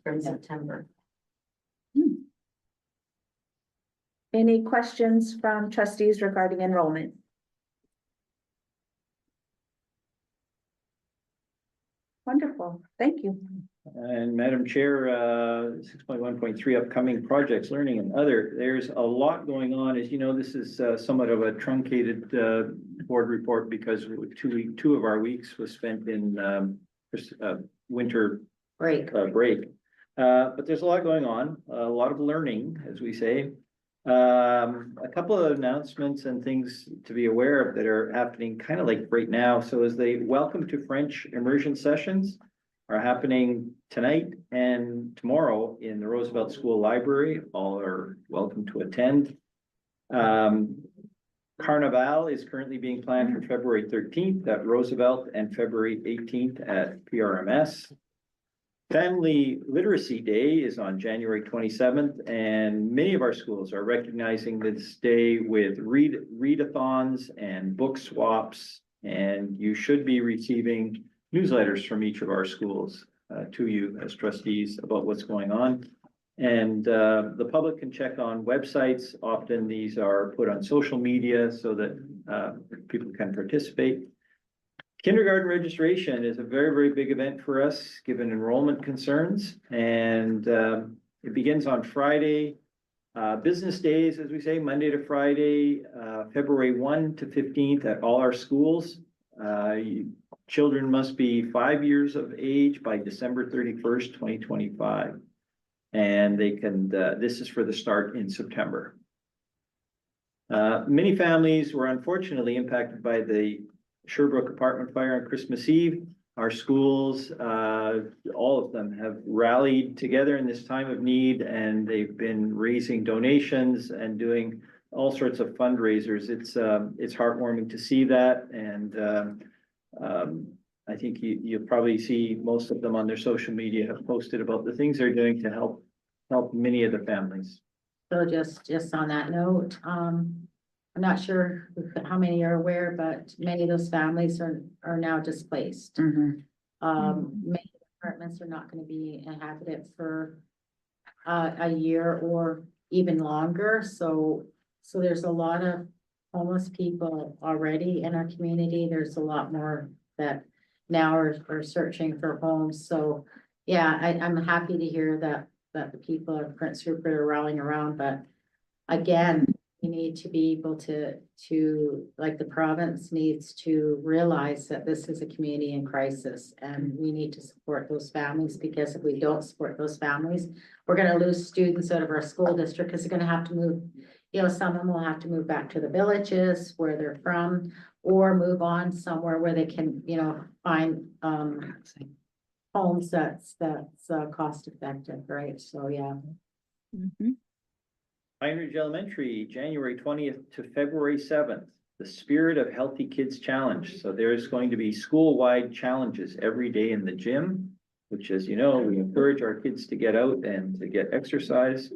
from September. Any questions from trustees regarding enrollment? Wonderful, thank you. And Madam Chair, 6.1.3 upcoming projects, learning and other, there's a lot going on. As you know, this is somewhat of a truncated board report because 2 of our weeks was spent in winter Break. break. But there's a lot going on, a lot of learning, as we say. A couple of announcements and things to be aware of that are happening kind of like right now. So as the Welcome to French immersion sessions are happening tonight and tomorrow in the Roosevelt School Library, all are welcome to attend. Carnival is currently being planned for February 13th at Roosevelt and February 18th at PRMS. Family Literacy Day is on January 27th, and many of our schools are recognizing this day with readathons and book swaps, and you should be receiving newsletters from each of our schools to you as trustees about what's going on. And the public can check on websites. Often these are put on social media so that people can participate. Kindergarten registration is a very, very big event for us, given enrollment concerns, and it begins on Friday. Business days, as we say, Monday to Friday, February 1 to 15th at all our schools. Children must be 5 years of age by December 31st, 2025. And they can, this is for the start in September. Many families were unfortunately impacted by the Sherbrooke apartment fire on Christmas Eve. Our schools, all of them have rallied together in this time of need, and they've been raising donations and doing all sorts of fundraisers. It's heartwarming to see that, and I think you'll probably see most of them on their social media have posted about the things they're doing to help many of the families. So just on that note, I'm not sure how many are aware, but many of those families are now displaced. Mhm. Many apartments are not going to be inhabited for a year or even longer. So there's a lot of homeless people already in our community. There's a lot more that now are searching for homes. So yeah, I'm happy to hear that the people of Prince Rupert are rallying around, but again, we need to be able to like the province needs to realize that this is a community in crisis, and we need to support those families, because if we don't support those families, we're going to lose students out of our school district, because they're going to have to move. You know, some of them will have to move back to the villages where they're from, or move on somewhere where they can, you know, find homes that's cost effective, right? So yeah. Mhm. Pine Ridge Elementary, January 20th to February 7th, the Spirit of Healthy Kids Challenge. So there's going to be school-wide challenges every day in the gym, which, as you know, we encourage our kids to get out and to get exercise.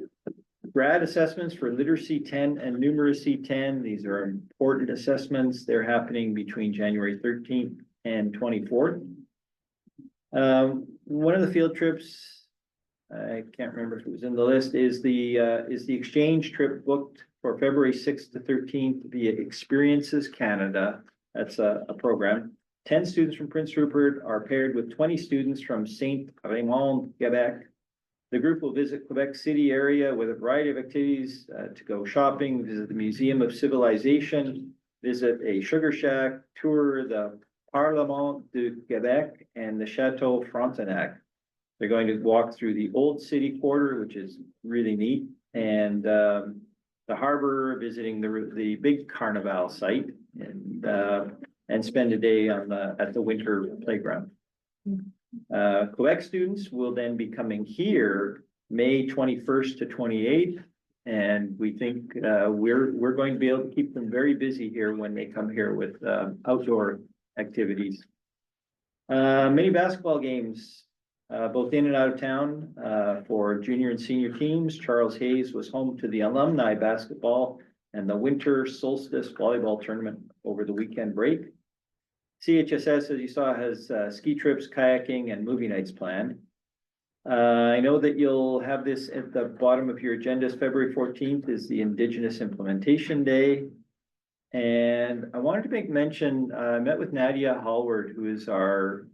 Grad assessments for Literacy 10 and Numeracy 10. These are important assessments. They're happening between January 13th and 24th. One of the field trips, I can't remember if it was in the list, is the exchange trip booked for February 6th to 13th via Experiences Canada. That's a program. 10 students from Prince Rupert are paired with 20 students from Saint Raymond, Quebec. The group will visit Quebec City area with a variety of activities to go shopping, visit the Museum of Civilization, visit a sugar shack, tour the Parlement du Québec and the Chateau Frontenac. They're going to walk through the old city quarter, which is really neat, and the harbor, visiting the big Carnival site, and spend a day at the winter playground. Quebec students will then be coming here May 21st to 28th And we think, we're going to be able to keep them very busy here when they come here with, outdoor activities. Mini basketball games, both in and out of town, for junior and senior teams. Charles Hayes was home to the alumni basketball and the winter solstice volleyball tournament over the weekend break. CHSS, as you saw, has, ski trips, kayaking, and movie nights planned. I know that you'll have this at the bottom of your agendas. February 14th is the Indigenous Implementation Day. And I wanted to make mention, I met with Nadia Hallward, who is our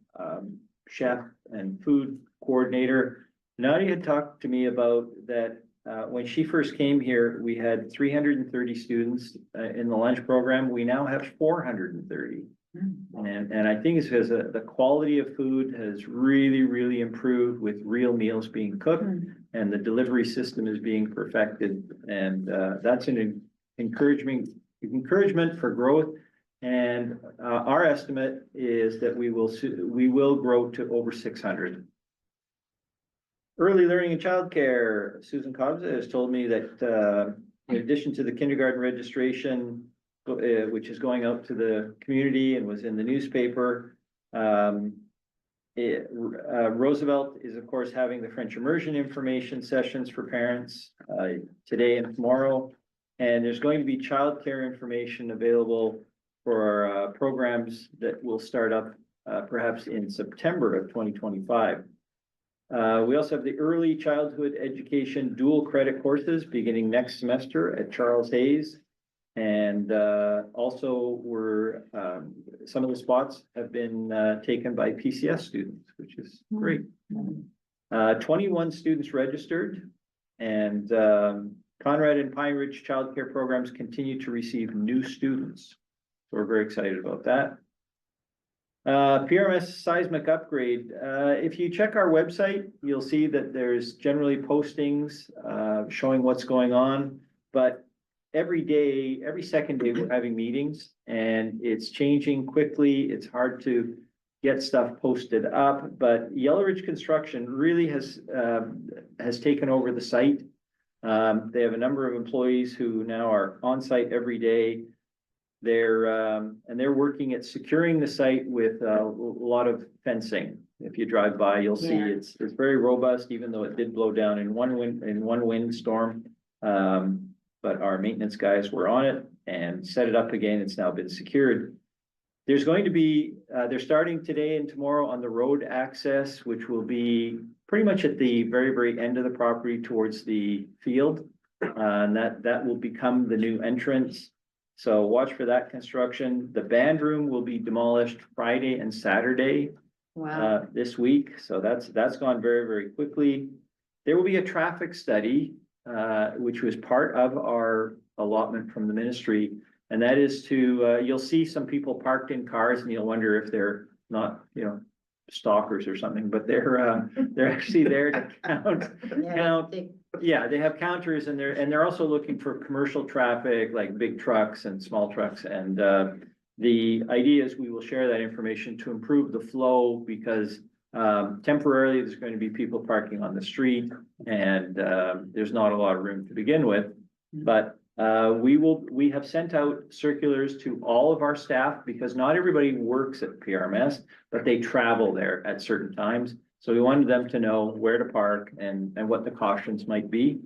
chef and food coordinator. Nadia had talked to me about that when she first came here, we had 330 students in the lunch program. We now have 430. And I think it's because the quality of food has really improved with real meals being cooked and the delivery system is being perfected. And that's an encouragement for growth. And our estimate is that we will grow to over 600. Early learning and childcare, Susan Cobbs has told me that in addition to the kindergarten registration, which is going out to the community and was in the newspaper. Roosevelt is, of course, having the French immersion information sessions for parents today and tomorrow. And there's going to be childcare information available for programs that will start up perhaps in September of 2025. We also have the early childhood education dual credit courses beginning next semester at Charles Hayes. And also some of the spots have been taken by PCS students, which is great. 21 students registered, and Conrad and Pine Ridge childcare programs continue to receive new students. So we're very excited about that. PRMS seismic upgrade. If you check our website, you'll see that there's generally postings showing what's going on, but every day, every second day, we're having meetings and it's changing quickly. It's hard to get stuff posted up, but Yellow Ridge Construction really has taken over the site. They have a number of employees who now are on site every day. They're working at securing the site with a lot of fencing. If you drive by, you'll see it's very robust, even though it did blow down in one windstorm. But our maintenance guys were on it and set it up again. It's now been secured. There's going to be, they're starting today and tomorrow on the road access, which will be pretty much at the very end of the property towards the field. And that will become the new entrance. So watch for that construction. The band room will be demolished Friday and Saturday this week. So that's gone very quickly. There will be a traffic study which was part of our allotment from the ministry. And that is to, you'll see some people parked in cars and you'll wonder if they're not, stalkers or something, but they're actually there to count. Yeah, they have counters and they're also looking for commercial traffic, like big trucks and small trucks. And the idea is we will share that information to improve the flow because temporarily, there's going to be people parking on the street and there's not a lot of room to begin with. But we have sent out circulars to all of our staff because not everybody works at PRMS, but they travel there at certain times. So we wanted them to know where to park and what the cautions might be.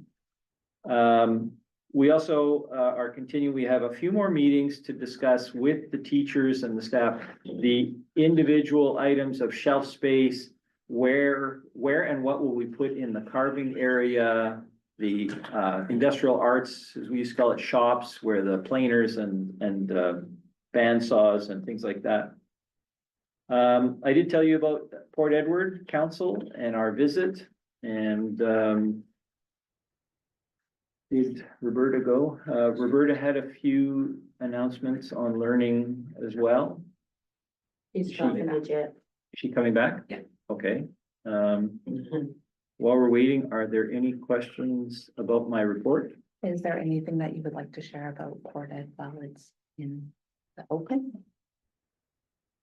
We also are continuing, we have a few more meetings to discuss with the teachers and the staff, the individual items of shelf space, where and what will we put in the carving area, the industrial arts, as we used to call it, shops, where the planers and band saws and things like that. I did tell you about Port Edward Council and our visit, and did Roberta go? Roberta had a few announcements on learning as well. He's talking legit. Is she coming back? Yeah. Okay. While we're waiting, are there any questions about my report? Is there anything that you would like to share about Port Ed while it's in the open?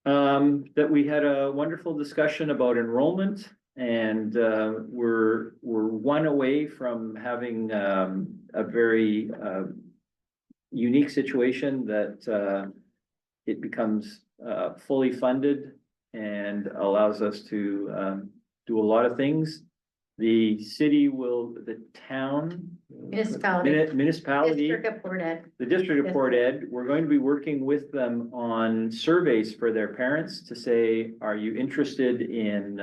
That we had a wonderful discussion about enrollment And we're one away from having a very unique situation that it becomes fully funded and allows us to do a lot of things. The city will, the town. Municipality. District of Port Ed. The District of Port Ed, we're going to be working with them on surveys for their parents to say, are you interested in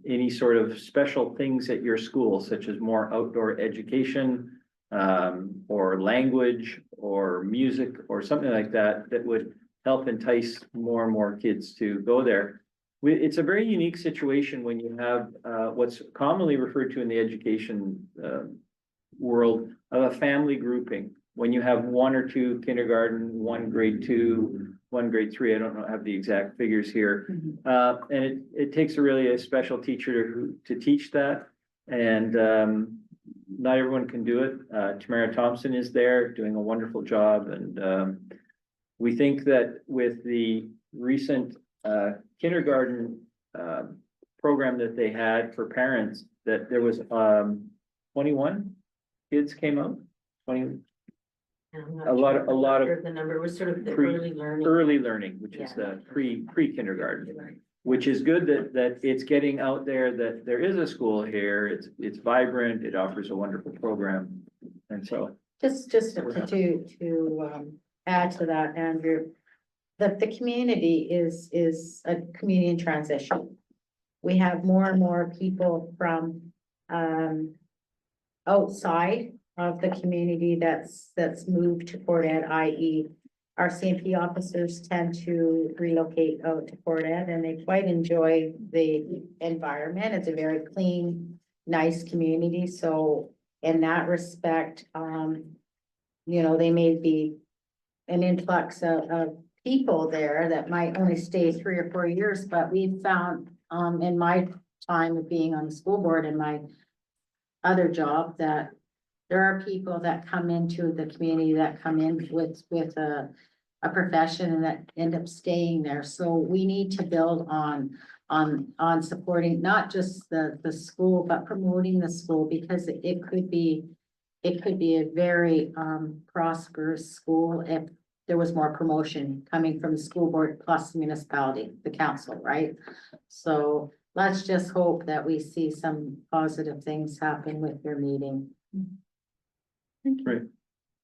any sort of special things at your school, such as more outdoor education, or language, or music, or something like that, that would help entice more and more kids to go there. It's a very unique situation when you have what's commonly referred to in the education world of a family grouping. When you have one or two kindergarten, one grade 2, one grade 3, I don't have the exact figures here. And it takes a special teacher to teach that. And not everyone can do it. Tamara Thompson is there doing a wonderful job. And we think that with the recent kindergarten program that they had for parents, that there was 21 kids came out, 20, a lot of The number was sort of the pre- early learning. early learning, which is Yeah. the pre-kindergarten, which is good that it's getting out there, that there is a school here, it's vibrant, it offers a wonderful program. And so, Just to add to that, Andrew, that the community is a community in transition. We have more and more people from outside of the community that's moved to Port Ed, i.e. our CMP officers tend to relocate out to Port Ed, and they quite enjoy the environment. It's a very clean, nice community, so in that respect, they may be an influx of people there that might only stay 3 or 4 years, but we've found, in my time of being on the school board and my other job, that there are people that come into the community that come in with a profession and that end up staying there. So we need to build on supporting not just the school, but promoting the school, because it could be a very prosperous school if there was more promotion coming from the school board plus the municipality, the council, right? So let's just hope that we see some positive things happen with your meeting. right.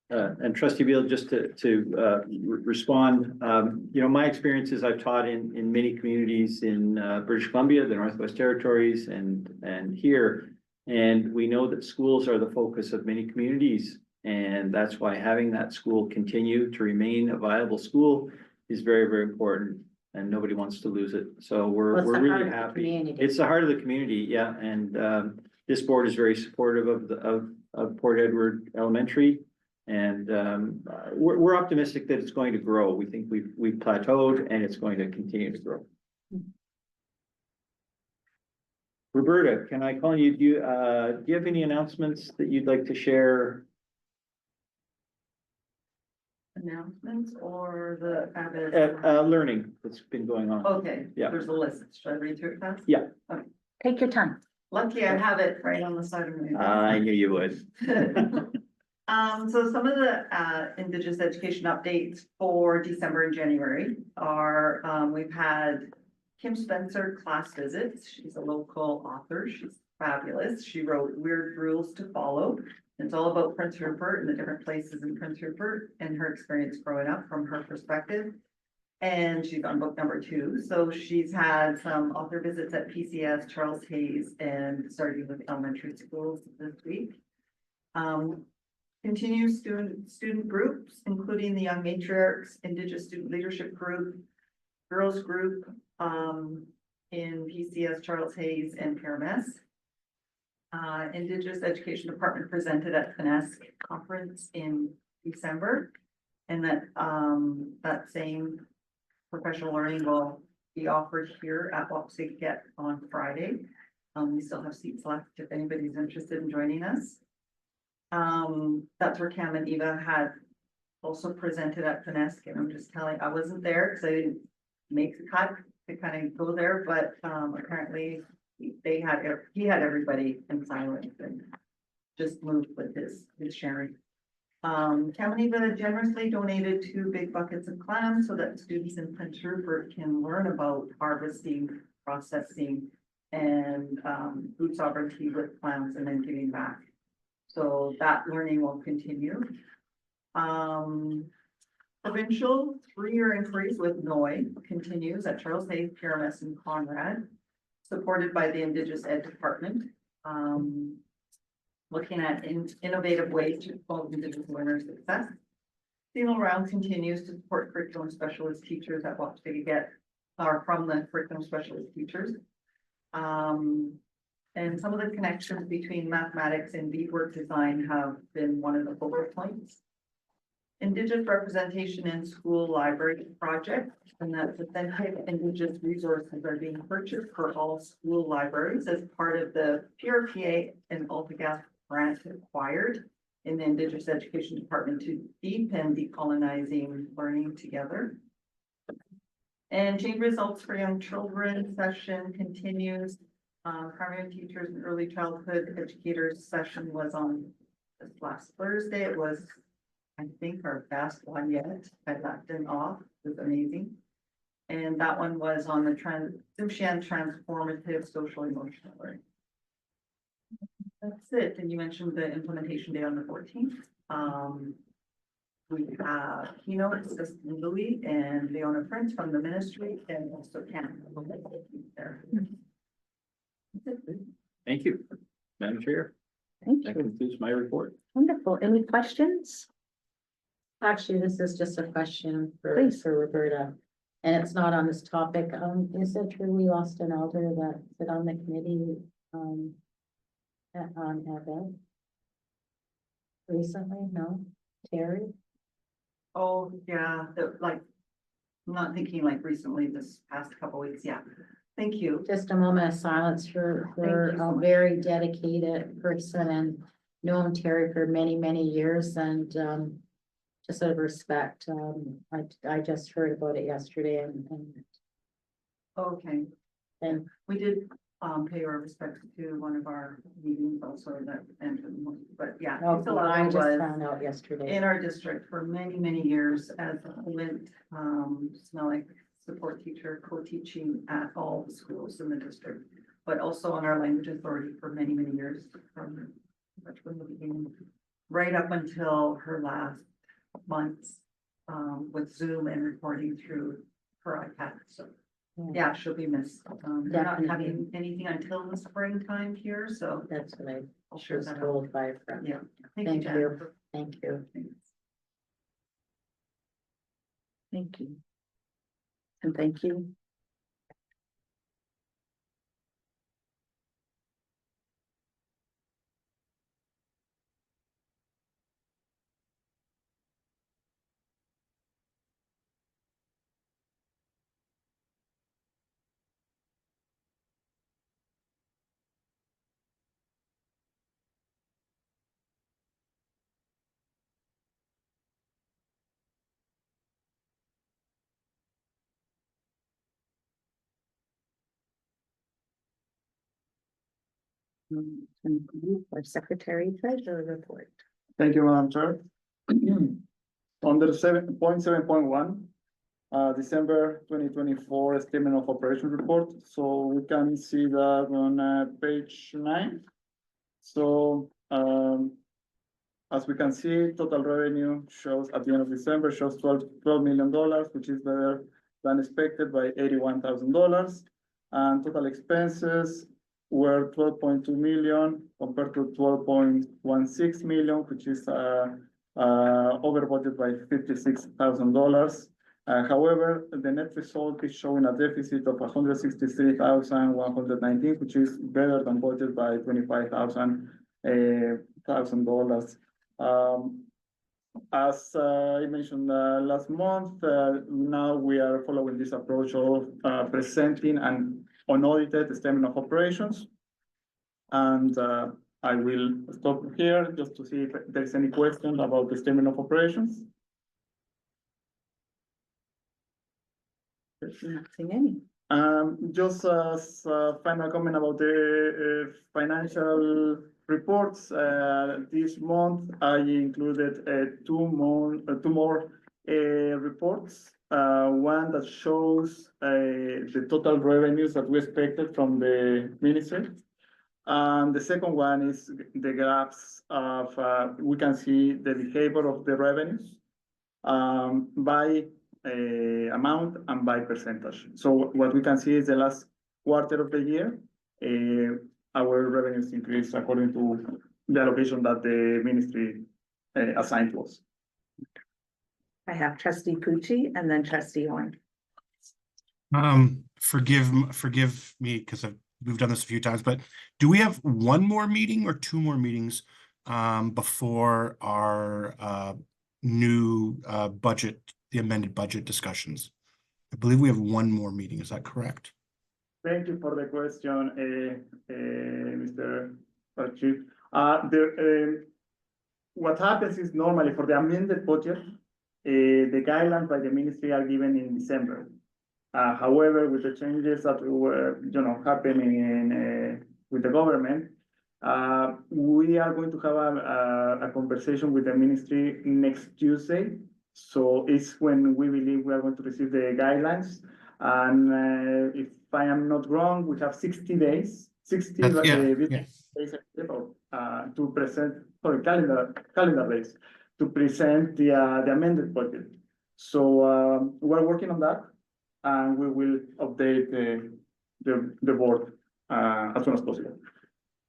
And Trustee Beal, just to respond, my experiences, I've taught in many communities in British Columbia, the Northwest Territories, and here. And we know that schools are the focus of many communities. And that's why having that school continue to remain a viable school is very, very important. And nobody wants to lose it. So we're Well, it's the heart really of the happy. community. It's the heart of the community, yeah. And this board is very supportive of Port Edward Elementary. And we're optimistic that it's going to grow. We think we've plateaued and it's going to continue to grow. Roberta, can I call you? Do you have any announcements that you'd like to share? Announcements or the Learning that's been going on. Okay, Yeah. there's a list. Should I read through it fast? Yeah. Okay. Take your time. Lucky I have it right on the side of my. I knew you would. So some of the Indigenous education updates for December and January are, we've had Kim Spencer class visits. She's a local author. She's fabulous. She wrote Weird Rules to Follow. It's all about Prince Rupert and the different places in Prince Rupert and her experience growing up from her perspective. And she's on book number 2. So she's had some author visits at PCS, Charles Hayes, and starting with elementary schools this week. Continue student groups, including the Young Matriarchs, Indigenous Student Leadership Group, Girls Group, in PCS, Charles Hayes, and Parames. Indigenous Education Department presented at FNESC conference in December. And that same professional learning will be offered here at Wapsiget on Friday. We still have seats left if anybody's interested in joining us. That's where Cam and Eva had also presented at FNESC, and I'm just telling, I wasn't there because I didn't make the cut to kind of go there, but apparently he had everybody in silence and just moved with his sharing. Camaneva generously donated 2 big buckets of clams so that students in Prince Rupert can learn about harvesting, processing, and food sovereignty with clams and then giving back. So that learning will continue. Provincial 3-year increase with NOI continues at Charles Hayes, PRMS, and Conrad, supported by the Indigenous Ed Department. Looking at innovative ways to promote Indigenous learner success. Seasonal Round continues to support curriculum specialist teachers at Wapaga are from the curriculum specialist teachers. And some of the connections between mathematics and beadwork design have been one of the focal points. Indigenous representation in school library project, and that's authentic Indigenous resources are being purchased for all school libraries as part of the PRPA and AltaGas grant acquired in the Indigenous Education Department to deepen decolonizing learning together. And change results for young children session continues. Primary teachers and early childhood educators session was on this last Thursday. It was, I think, our best one yet. I left it off. It was amazing. And that one was on the Tsimshian transformative social emotional learning. That's it. And you mentioned the implementation day on the 14th. We have keynotes, Justin Louis and Leona Prince from the ministry and also Cam. There. Thank you, Madam Chair. Thank That you. concludes my report. Wonderful. Any questions? Actually, this is just a question Please. for Roberta. And it's not on this topic. Is it true we lost an elder that sit on the committee, on EVED? Recently, no? Terry? Oh, yeah, I'm not thinking like recently, this past couple weeks, yeah. Thank you. Just a moment of silence for Thank you so a much. very dedicated person and known Terry for many, many years and, just out of respect, I just heard about it yesterday Okay, and we did pay our respects to one of our meetings also that ended, but yeah. I Lisa just was found out yesterday. in our district for many, many years as a fluent, Smellick support teacher, co-teaching at all the schools in the district, but also on our language authority for many, many years from the beginning, right up until her last months, with Zoom and recording through her iPad. So, yeah, she'll be missed. We're not Definitely. having anything until the springtime here, so That's what I I'll share was that out. told by a friend. Yeah. Thank you. Jennifer. Thank you. Thanks. Thank you. And thank you. Our secretary treasurer report. Thank you, Madam Chair. Under 7.7.1, December 2024 Statement of Operations Report. So we can see that on page 9. So as we can see, total revenue shows at the end of December shows $12 million, which is better than expected by $81,000. And total expenses were 12.2 million compared to 12.16 million, which is over budget by $56,000. However, the net result is showing a deficit of 163,119, which is better than budget by $25,000. As I mentioned last month, now we are following this approach of presenting an unaudited statement of operations. And I will stop here just to see if there's any question about the statement of operations. Not seeing any. Just as a final comment about the financial reports, this month I included two more reports. One that shows the total revenues that we expected from the ministry. And the second one is the graphs of, we can see the behavior of the revenues by amount and by percentage. So what we can see is the last quarter of the year, our revenues increased according to the allocation that the ministry assigned to us. I have trustee Pucci and then trustee Horn. Forgive me, because we've done this a few times, but do we have one more meeting or two more meetings before our new budget, the amended budget discussions? I believe we have one more meeting. Is that correct? Thank you for the question, Mr. Chief. What happens is normally for the amended budget, the guidelines by the ministry are given in December. However, with the changes that were, happening in with the government, we are going to have a conversation with the ministry next Tuesday. So it's when we believe we are going to receive the guidelines. And if I am not wrong, we have 60 days, days to present, calendar days to present the amended budget. So we're working on that, and we will update the board as soon as possible.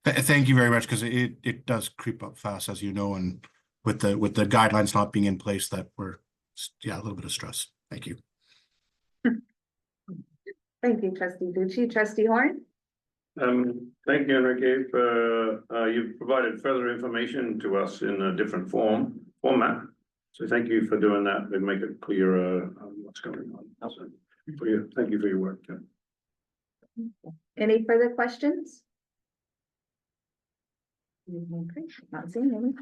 Thank you very much, because it does creep up fast, as you know, and with the guidelines not being in place, that we're a little bit of stress. Thank you. Thank you, trustee Pucci. Trustee Horn? Thank you, Enrique, for you've provided further information to us in a different format. So thank you for doing that and make it clearer what's going on. So, thank you for your work. Any further questions? Okay, not seeing any.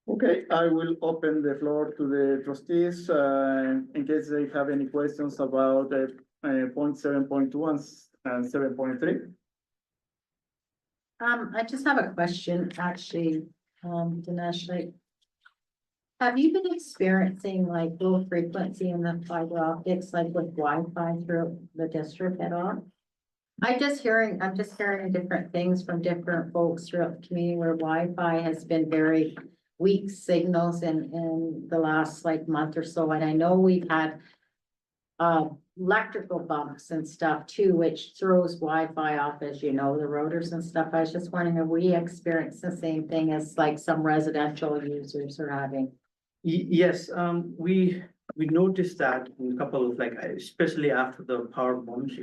Okay, I will open the floor to the trustees in case they have any questions about point 7.2 and 7.3. I just have a question, actually, Dinesh, like, have you been experiencing like low frequency in the fiber optics, like with Wi-Fi through the district at all? I'm just hearing different things from different folks throughout the community where Wi-Fi has been very weak signals in the last like month or so. And I know we've had electrical bumps and stuff too, which throws Wi-Fi off, as you know, the routers and stuff. I was just wondering, have we experienced the same thing as like some residential users are having? Yes, we noticed that in a couple of especially after the power bombs,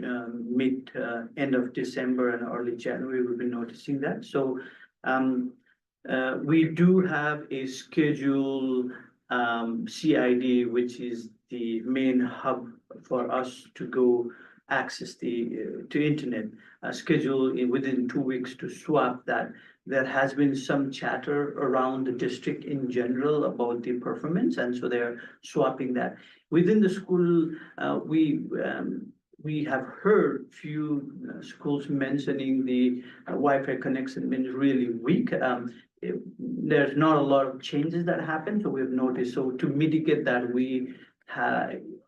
end of December and early January, we've been noticing that. So we do have a schedule CID, which is the main hub for us to go access to internet, schedule within 2 weeks to swap that. There has been some chatter around the district in general about the performance, and so they're swapping that. Within the school, we have heard few schools mentioning the Wi-Fi connection being really weak. There's not a lot of changes that happen, so we've noticed. So to mitigate that,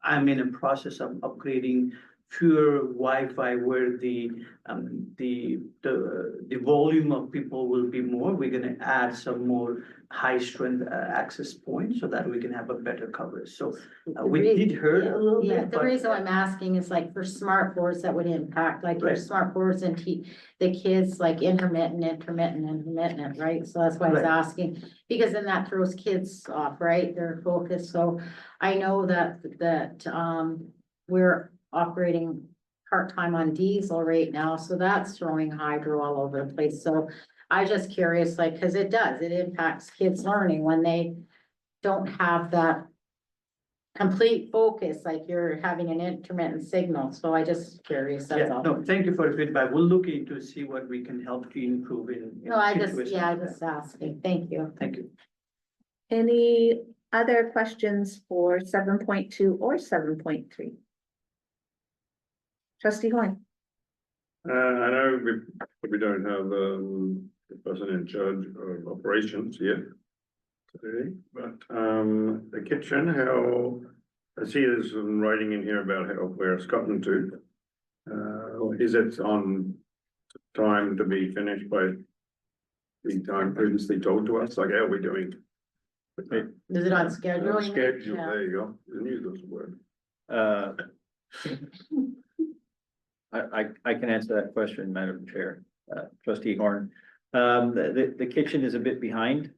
I'm in a process of upgrading fewer Wi-Fi where the volume of people will be more. We're going to add some more high strength access points so that we can have a better coverage. So we did heard a little bit. The reason I'm asking is like for smart boards that would impact like your smart boards and the kids like intermittent, right? So that's why I was asking, because then that throws kids off, right? Their focus. So I know that we're operating part-time on diesel right now, so that's throwing hydro all over the place. So I just curious, like, because it impacts kids learning when they don't have that complete focus, like you're having an intermittent signal. So I just curious, that's all. No, thank you for the feedback. We'll look into see what we can help to improve in. No, I just asking. Thank you. Thank you. Any other questions for 7.2 or 7.3? Trustee Horn. I know we don't have, the person in charge of operations here today, but, the kitchen, how, I see there's some writing in here about how, where it's gotten to. Is it on time to be finished by the time previously told to us? Like, how are we doing? Is it on schedule? you mean? Schedule, Yeah. there you go. The news was the word. I can answer that question, Madam Chair, Trustee Horn. The kitchen is a bit behind.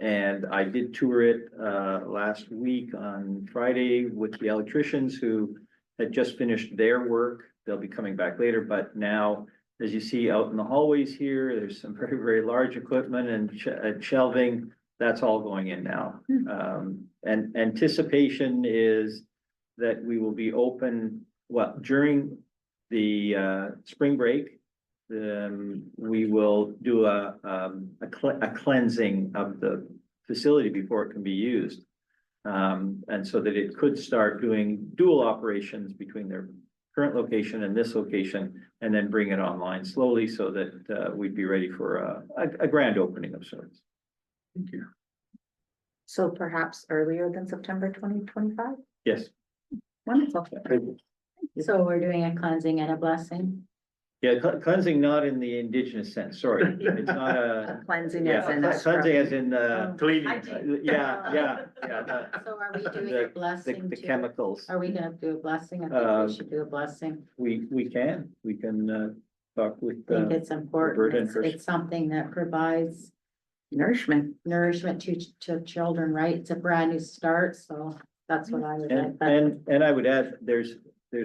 And I did tour it, last week on Friday with the electricians who had just finished their work. They'll be coming back later, but now, as you see out in the hallways here, there's some very, very large equipment and shelving. That's all going in now. And anticipation is that we will be open, well, during the spring break. We will do a cleansing of the facility before it can be used. And so that it could start doing dual operations between their current location and this location, and then bring it online slowly so that we'd be ready for a grand opening of sorts. Thank you. So perhaps earlier than September 2025? Yes. Wonderful. So we're doing a cleansing and a blessing. Yeah, cleansing not in the indigenous sense, sorry. It's not A cleansing yeah, as in. cleansing as in, Cleaning. yeah. So are we doing a blessing The too? chemicals. Are we gonna do a blessing? I think Um, we should do a blessing. We can talk with. I think it's Roberta important. and Chris. It's something that provides Nourishment. nourishment to children, right? It's a brand new start, so that's what I would like. And I would add, there's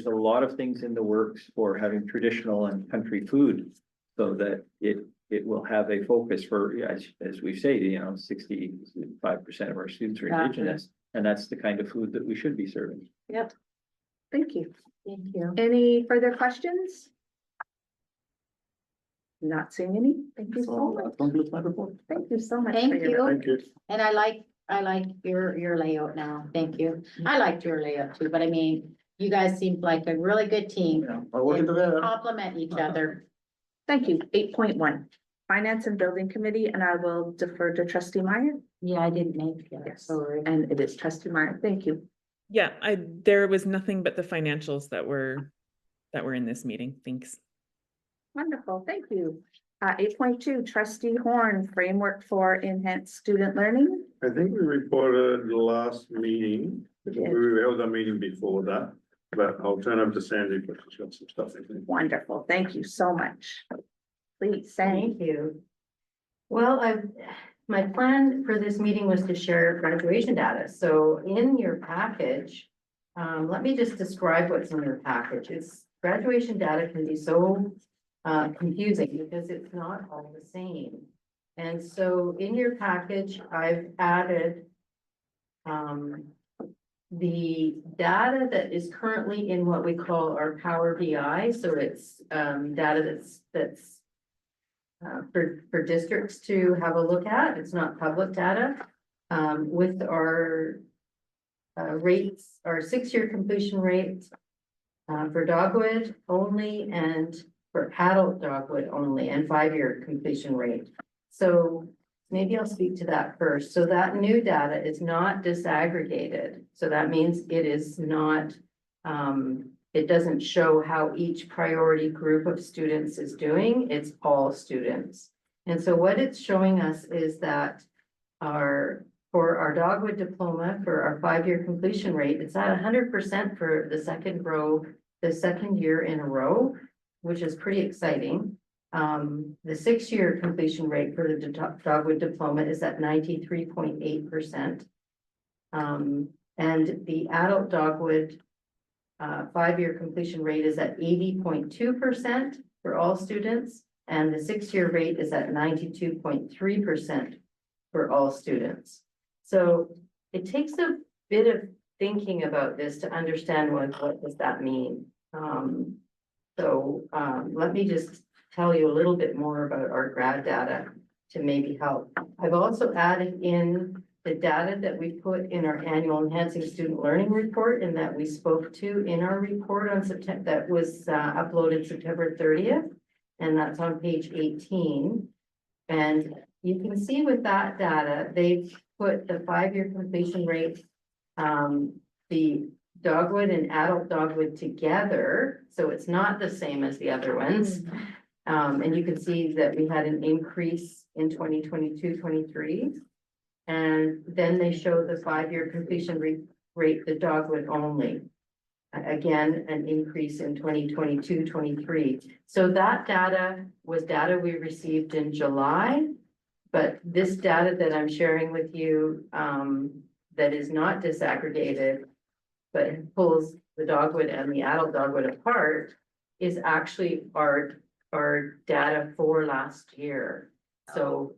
a lot of things in the works for having traditional and country food. So that it will have a focus for, as we say, 65% of our students are Exactly. indigenous. And that's the kind of food that we should be serving. Yep, Thank you. thank you. Any further questions? Not seeing any. Thank you so much. Concludes my report. Thank you so much. Thank for your- you. Thank you. And I like your layout now. Thank you. I liked your layout too, but I mean, you guys seemed like a really good team. Yeah, we're working together. Complement each other. Thank you. 8.1, Finance and Building Committee, and I will defer to Trustee Meyer. Yeah, I didn't make it. Yes. Sorry. And it is Trustee Meyer. Thank you. Yeah, there was nothing but the financials that were in this meeting. Thanks. Wonderful. Thank you. 8.2, Trustee Horn, Framework for Enhanced Student Learning. I think we reported the last meeting, we held a meeting before that, but I'll turn over to Sandy, because she's got some stuff I think. Wonderful. Thank you so much. Please, say. Thank you. Well, my plan for this meeting was to share graduation data. So in your package, let me just describe what's in your package. Graduation data can be so confusing because it's not all the same. And so in your package, I've added the data that is currently in what we call our Power BI. So it's data that's for districts to have a look at. It's not public data. With our rates, our 6-year completion rate for Dogwood only, and for adult Dogwood only, and 5-year completion rate. So maybe I'll speak to that first. So that new data is not disaggregated. So that means it is not, it doesn't show how each priority group of students is doing. It's all students. And so what it's showing us is that for our Dogwood diploma, for our 5-year completion rate, it's at 100% for the second year in a row, which is pretty exciting. The 6-year completion rate for the Dogwood diploma is at 93.8%. And the adult Dogwood 5-year completion rate is at 80.2% for all students, and the 6-year rate is at 92.3% for all students. So it takes a bit of thinking about this to understand what does that mean. Let me just tell you a little bit more about our grad data to maybe help. I've also added in the data that we put in our annual enhancing student learning report and that we spoke to in our report on September, that was uploaded September 30th. And that's on page 18. And you can see with that data, they've put the 5-year completion rate, the dogwood and adult dogwood together. So it's not the same as the other ones. And you can see that we had an increase in 2022-23. And then they show the 5-year completion rate, the dogwood only. Again, an increase in 2022-23. So that data was data we received in July. But this data that I'm sharing with you, that is not disaggregated, but pulls the dogwood and the adult dogwood apart, is actually our data for last year. So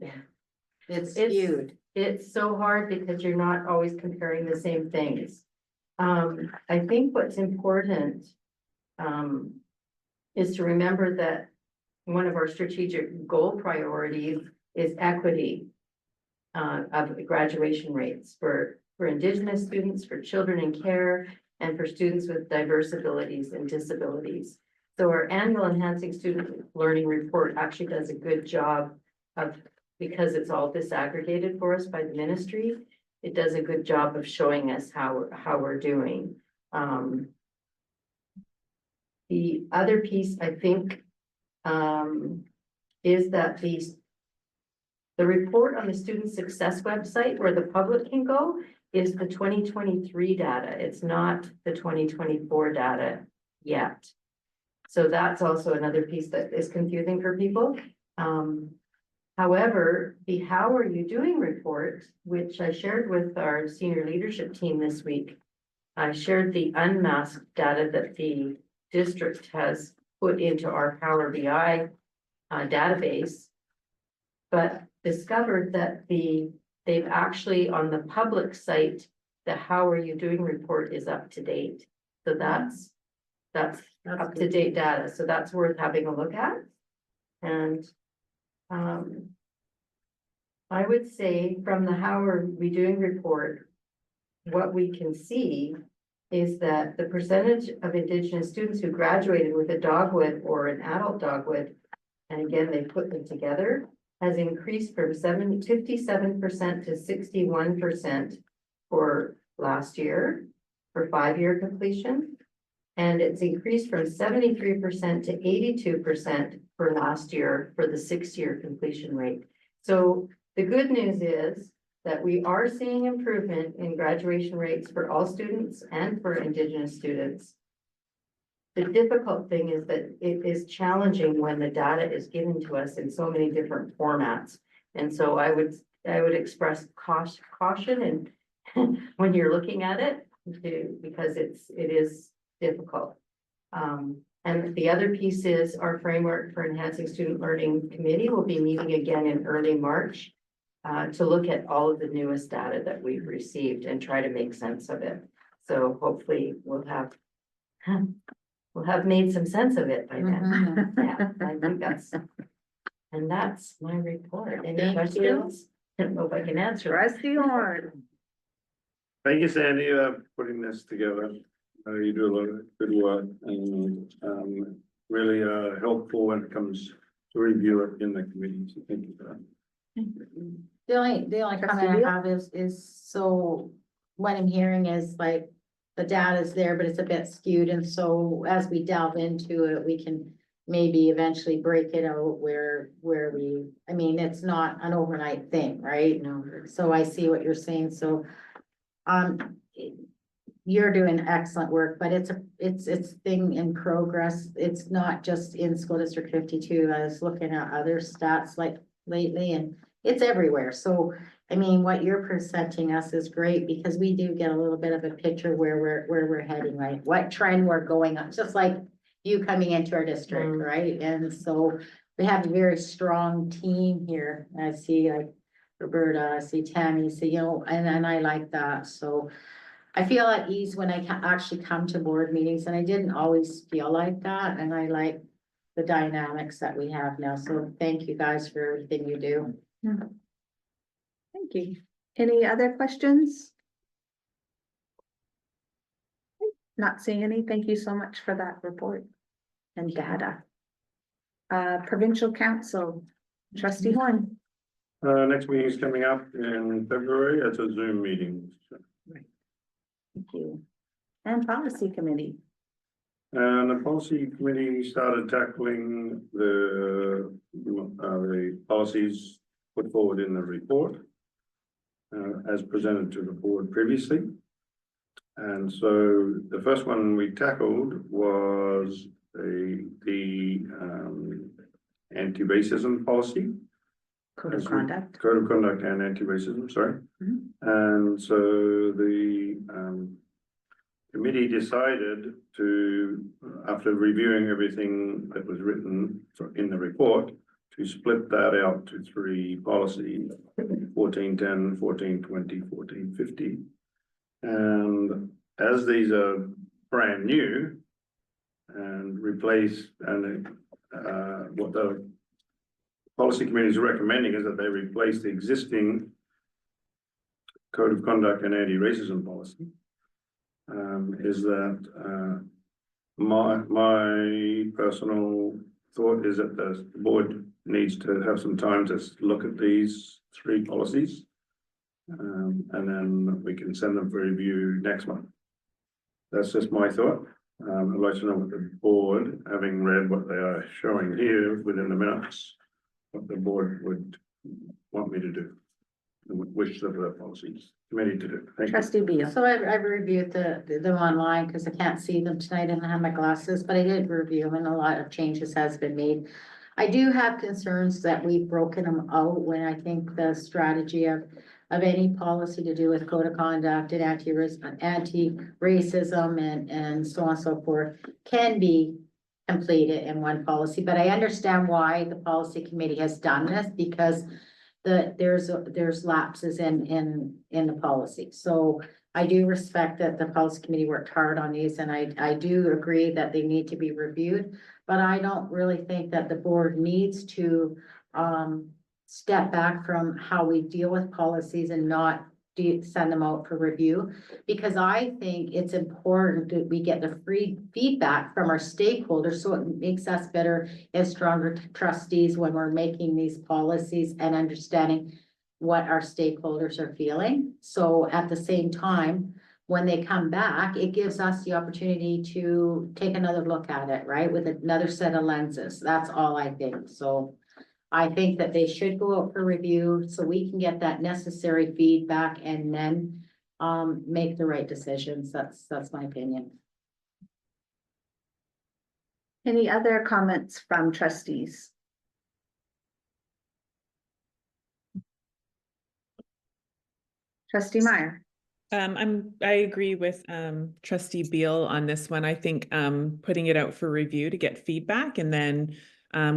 It's skewed. it's so hard because you're not always comparing the same things. I think what's important is to remember that one of our strategic goal priorities is equity of graduation rates for Indigenous students, for children in care, and for students with diverse abilities and disabilities. So our annual enhancing student learning report actually does a good job of, because it's all disaggregated for us by the ministry, it does a good job of showing us how we're doing. The other piece, I think, is that the report on the student success website where the public can go is the 2023 data. It's not the 2024 data yet. So that's also another piece that is confusing for people. However, the How Are You Doing report, which I shared with our senior leadership team this week, I shared the unmasked data that the district has put into our Power BI database, but discovered that they've actually on the public site, the How Are You Doing report is up to date. So that's up to date data. So that's worth having a look at. And I would say from the How Are We Doing report, what we can see is that the percentage of Indigenous students who graduated with a dogwood or an adult dogwood, and again, they put them together, has increased from 57% to 61% for last year for 5-year completion. And it's increased from 73% to 82% for last year for the 6-year completion rate. So the good news is that we are seeing improvement in graduation rates for all students and for Indigenous students. The difficult thing is that it is challenging when the data is given to us in so many different formats. And so I would express caution and when you're looking at it, because it is difficult. And the other piece is our framework for enhancing student learning committee will be meeting again in early March to look at all of the newest data that we've received and try to make sense of it. So hopefully we'll have made some sense of it by then. Yeah, I think that's my report. Any Thank questions? I don't know if I can answer. Trustee Horn. Thank you, Sandy, putting this together. You do a lot of good work and really helpful when it comes to review it in the committee. So thank you for that. The only comment I have is so what I'm hearing is like the data is there, but it's a bit skewed. And so as we delve into it, we can maybe eventually break it out where I mean, it's not an overnight thing, right? No. So I see what you're saying. So you're doing excellent work, but it's thing in progress. It's not just in school district 52. I was looking at other stats like lately and it's everywhere. So, I mean, what you're presenting us is great because we do get a little bit of a picture where we're heading, right? What trend we're going on, just like you coming into our district, right? And so we have a very strong team here. I see like Roberta, I see Tammy, so and I like that. So I feel at ease when I can actually come to board meetings, and I didn't always feel like that, and I like the dynamics that we have now. So thank you guys for everything you do. Thank you. Any other questions? Not seeing any. Thank you so much for that report and data. Provincial Council, Trustee Horn. Next meeting is coming up in February. It's a Zoom meeting. Thank you. And Policy Committee. And the policy committee started tackling the policies put forward in the report as presented to the board previously. And so the first one we tackled was the anti-racism policy. Code of Conduct. Code of Conduct and anti-racism, sorry. Mhm. And so the committee decided to, after reviewing everything that was written in the report, to split that out to 3 policies, 1410, 1420, 1450. And as these are brand new and replace, and what the policy committee is recommending is that they replace the existing Code of Conduct and anti-racism policy. Is that my personal thought is that the board needs to have some time to look at these 3 policies. And then we can send them for review next month. That's just my thought. I'd like to know what the board, having read what they are showing here within the minutes, what the board would want me to do. Which of the policies committee to do. Thank you. Trustee Beal. So I've reviewed them online because I can't see them tonight. I didn't have my glasses, but I did review them and a lot of changes has been made. I do have concerns that we've broken them out when I think the strategy of any policy to do with code of conduct and anti-racism and so on and so forth can be completed in one policy. But I understand why the policy committee has done this because there's lapses in the policy. So I do respect that the policy committee worked hard on these and I do agree that they need to be reviewed. But I don't really think that the board needs to step back from how we deal with policies and not send them out for review. Because I think it's important that we get the free feedback from our stakeholders so it makes us better and stronger trustees when we're making these policies and understanding what our stakeholders are feeling. So at the same time, when they come back, it gives us the opportunity to take another look at it, right? With another set of lenses. That's all I think. So I think that they should go out for review so we can get that necessary feedback and then make the right decisions. That's my opinion. Any other comments from trustees? Trustee Meyer. I agree with Trustee Beal on this one. I think putting it out for review to get feedback and then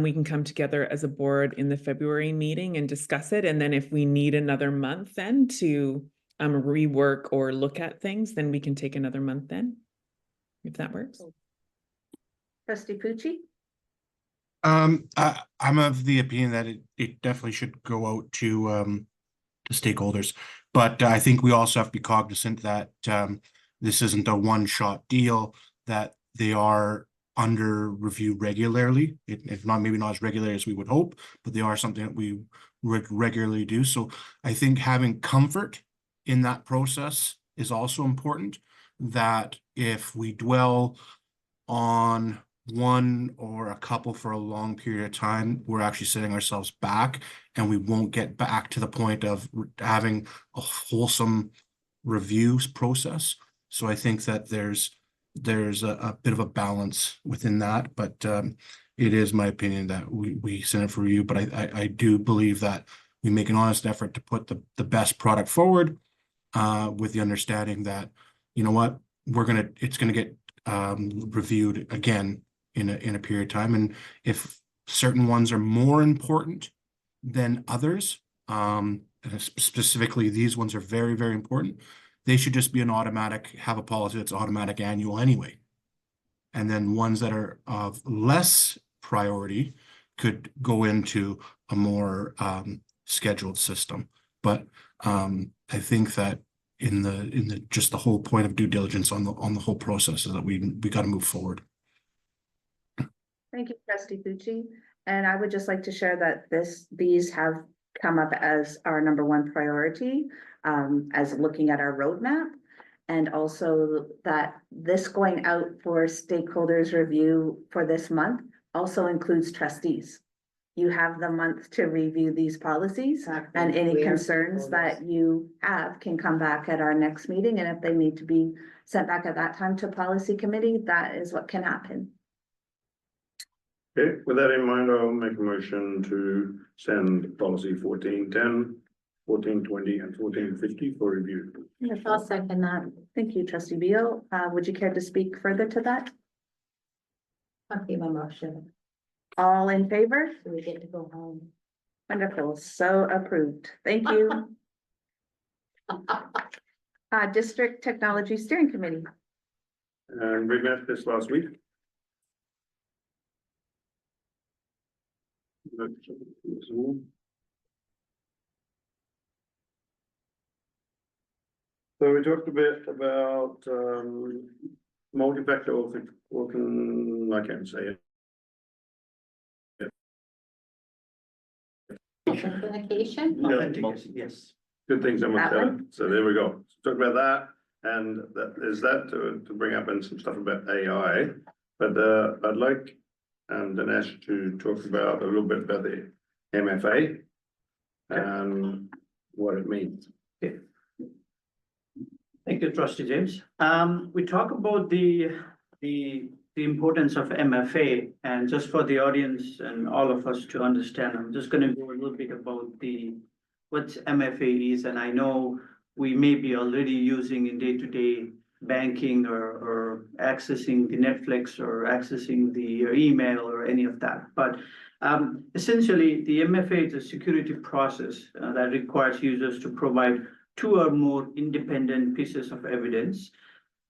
we can come together as a board in the February meeting and discuss it. And then if we need another month then to rework or look at things, then we can take another month then, if that works. Trustee Pucci. I'm of the opinion that it definitely should go out to stakeholders, but I think we also have to be cognizant that this isn't a one-shot deal, that they are under review regularly, if not, maybe not as regularly as we would hope, but they are something that we regularly do. So I think having comfort in that process is also important, that if we dwell on one or a couple for a long period of time, we're actually setting ourselves back and we won't get back to the point of having a wholesome reviews process. So I think that there's a bit of a balance within that, but it is my opinion that we send it for review. But I do believe that we make an honest effort to put the best product forward with the understanding that, you know what, it's gonna get reviewed again in a period of time. And if certain ones are more important than others, and specifically these ones are very, very important, they should just be have a policy that's automatic annual anyway. And then ones that are of less priority could go into a more scheduled system. But I think that in the just the whole point of due diligence on the whole process is that we got to move forward. Thank you, Trustee Pucci. And I would just like to share that these have come up as our number one priority, as looking at our roadmap. And also that this going out for stakeholders review for this month also includes trustees. You have the month to review these policies, and any concerns that you have can come back at our next meeting. And if they need to be sent back at that time to policy committee, that is what can happen. Okay, with that in mind, I'll make a motion to send policy 1410, 1420, and 1450 for review. Yes, I'll second that. Thank you, Trustee Beal. Would you care to speak further to that? I'll give a motion, All in favor? so we get to go home. Wonderful, so approved. Thank you. District Technology Steering Committee. And we met this last week. So we talked a bit about multi-factor I can't say it. Authentication? Authentication, yes. Good things I must That add. one? So there we go. So talk about that, and that to bring up in some stuff about AI. But I'd like Dinesh to talk about a little bit about the MFA and what it means. Thank you, Trustee James. We talk about the importance of MFA, and just for the audience and all of us to understand, I'm just gonna go a little bit about what MFA is, and I know we may be already using in day-to-day banking or accessing the Netflix or accessing your email or any of that. But essentially, the MFA is a security process that requires users to provide 2 or more independent pieces of evidence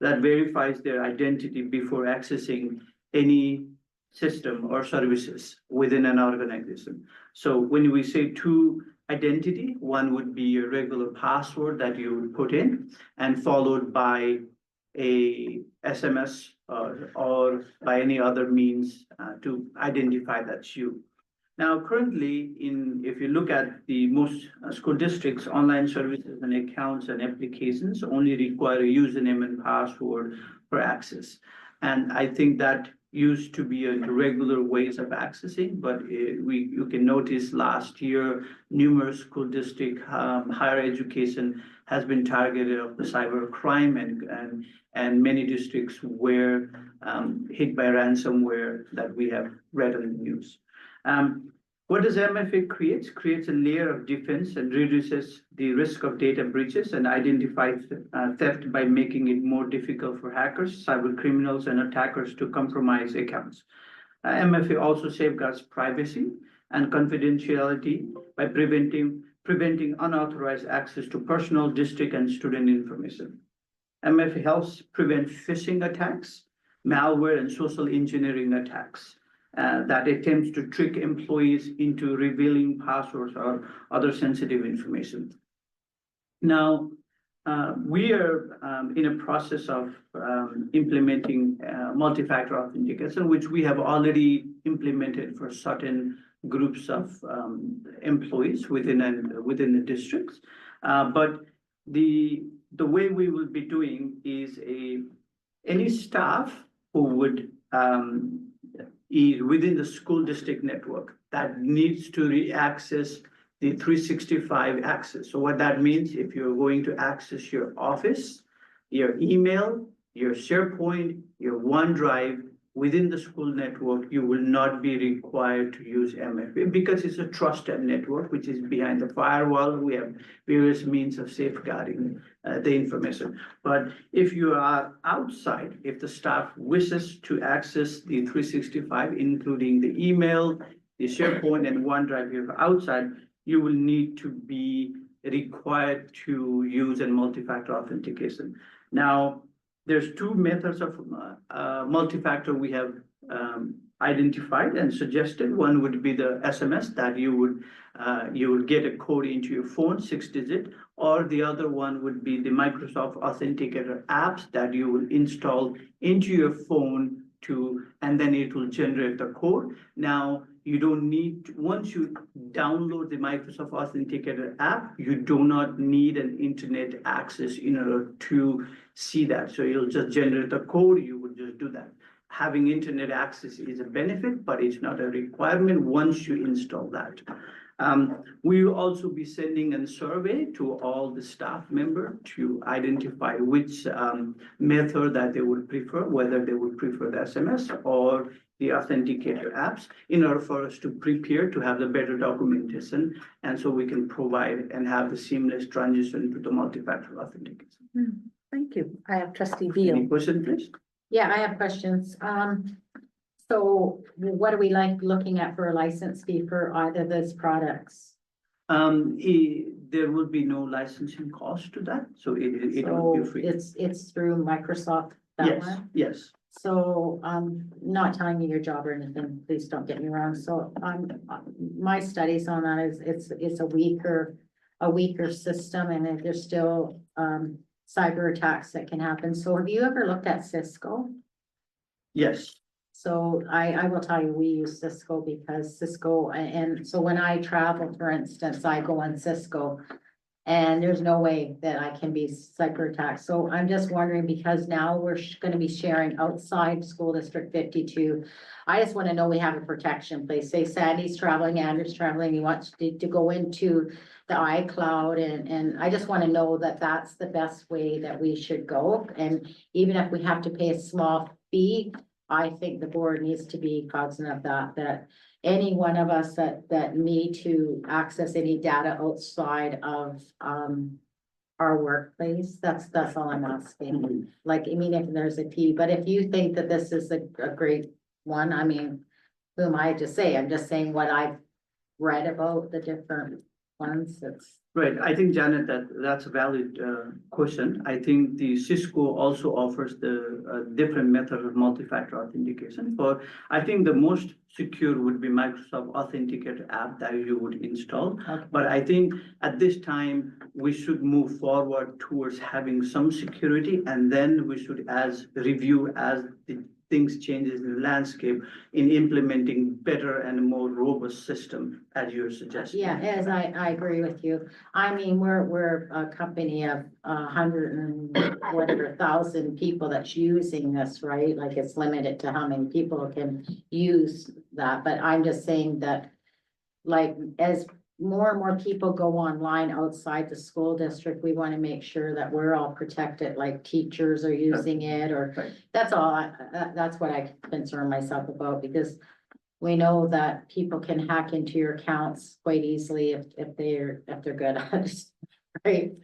that verifies their identity before accessing any system or services within an organization. So when we say 2 identity, one would be a regular password that you would put in, and followed by a SMS or by any other means to identify that's you. Now, currently, if you look at the most school districts, online services and accounts and applications only require a username and password for access. And I think that used to be a regular ways of accessing, but you can notice last year, numerous school district higher education has been targeted of the cyber crime, and many districts were hit by ransomware that we have read on the news. What does MFA create? Creates a layer of defense and reduces the risk of data breaches and identifies theft by making it more difficult for hackers, cyber criminals, and attackers to compromise accounts. MFA also safeguards privacy and confidentiality by preventing unauthorized access to personal, district, and student information. MFA helps prevent phishing attacks, malware, and social engineering attacks that attempts to trick employees into revealing passwords or other sensitive information. Now, we are in a process of implementing multi-factor authentication, which we have already implemented for certain groups of employees within the districts. But the way we will be doing is any staff who would is within the school district network that needs to access the 365 access. So what that means, if you're going to access your office, your email, your SharePoint, your OneDrive within the school network, you will not be required to use MFA because it's a trusted network, which is behind the firewall. We have various means of safeguarding the information. But if you are outside, if the staff wishes to access the 365, including the email, the SharePoint, and OneDrive, you're outside, you will need to be required to use a multi-factor authentication. Now, there's 2 methods of multi-factor we have identified and suggested. One would be the SMS that you would get a code into your phone, 6-digit, or the other one would be the Microsoft Authenticator apps that you will install into your phone and then it will generate the code. Now, you don't need, once you download the Microsoft Authenticator app, you do not need an internet access in order to see that. So you'll just generate the code, you would just do that. Having internet access is a benefit, but it's not a requirement once you install that. We will also be sending a survey to all the staff members to identify which method that they would prefer, whether they would prefer the SMS or the authenticator apps, in order for us to prepare to have the better documentation, and so we can provide and have the seamless transition to the multi-factor authentication. Thank you. I have trustee Any Beal. question, please? Yeah, I have questions. So what are we like looking at for a license fee for either of those products? There will be no licensing cost to that, so it will So be free. it's through Microsoft, that Yes, one? yes. So, not telling you your job or anything, please don't get me wrong. So, my studies on that is, it's a weaker system, and if there's still, cyber attacks that can happen. So have you ever looked at Cisco? Yes. So I will tell you, we use Cisco because Cisco, and so when I travel, for instance, I go on Cisco. And there's no way that I can be cyber attacked. So I'm just wondering, because now we're gonna be sharing outside school district 52. I just wanna know we have a protection place. Say Sandy's traveling, Andrew's traveling, he wants to go into the iCloud, and I just wanna know that that's the best way that we should go. And even if we have to pay a small fee, I think the board needs to be cognizant of that any one of us that need to access any data outside of, our workplace, that's all I'm asking. Like, I mean, if there's a fee, but if you think that this is a great one, I mean, who am I to say? I'm just saying what I've read about the different ones, it's. Right, I think, Janet, that's a valid question. I think the Cisco also offers the different method of multi-factor authentication. For, I think the most secure would be Microsoft Authenticator app that you would install. Okay. But I think at this time, we should move forward towards having some security, and then we should review as the things changes in the landscape in implementing better and more robust system as you're suggesting. Yeah, as I agree with you. I mean, we're a company of 100,000 people that's using this, right? Like, it's limited to how many people can use that, but I'm just saying that, like, as more and more people go online outside the school district, we want to make sure that we're all protected, like teachers are using it, or Right. that's all, that's what I concern myself about, because we know that people can hack into your accounts quite easily if they're good at it, right?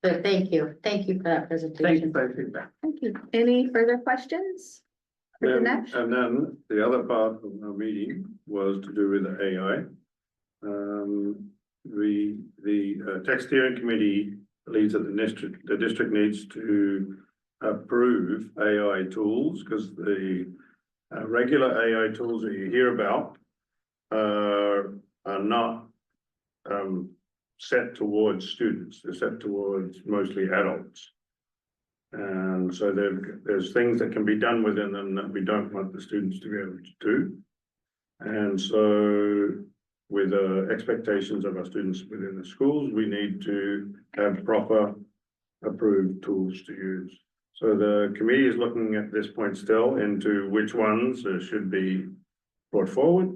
So thank you for that Thank you presentation. for your feedback. Thank you. Any further questions? For Dinesh? And then the other part of our meeting was to do with the AI. The tech steering committee believes that the district needs to approve AI tools, because the regular AI tools that you hear about are not set towards students, they're set towards mostly adults. And so there's things that can be done within them that we don't want the students to be able to do. And so with expectations of our students within the schools, we need to have proper approved tools to use. So the committee is looking at this point still into which ones should be brought forward.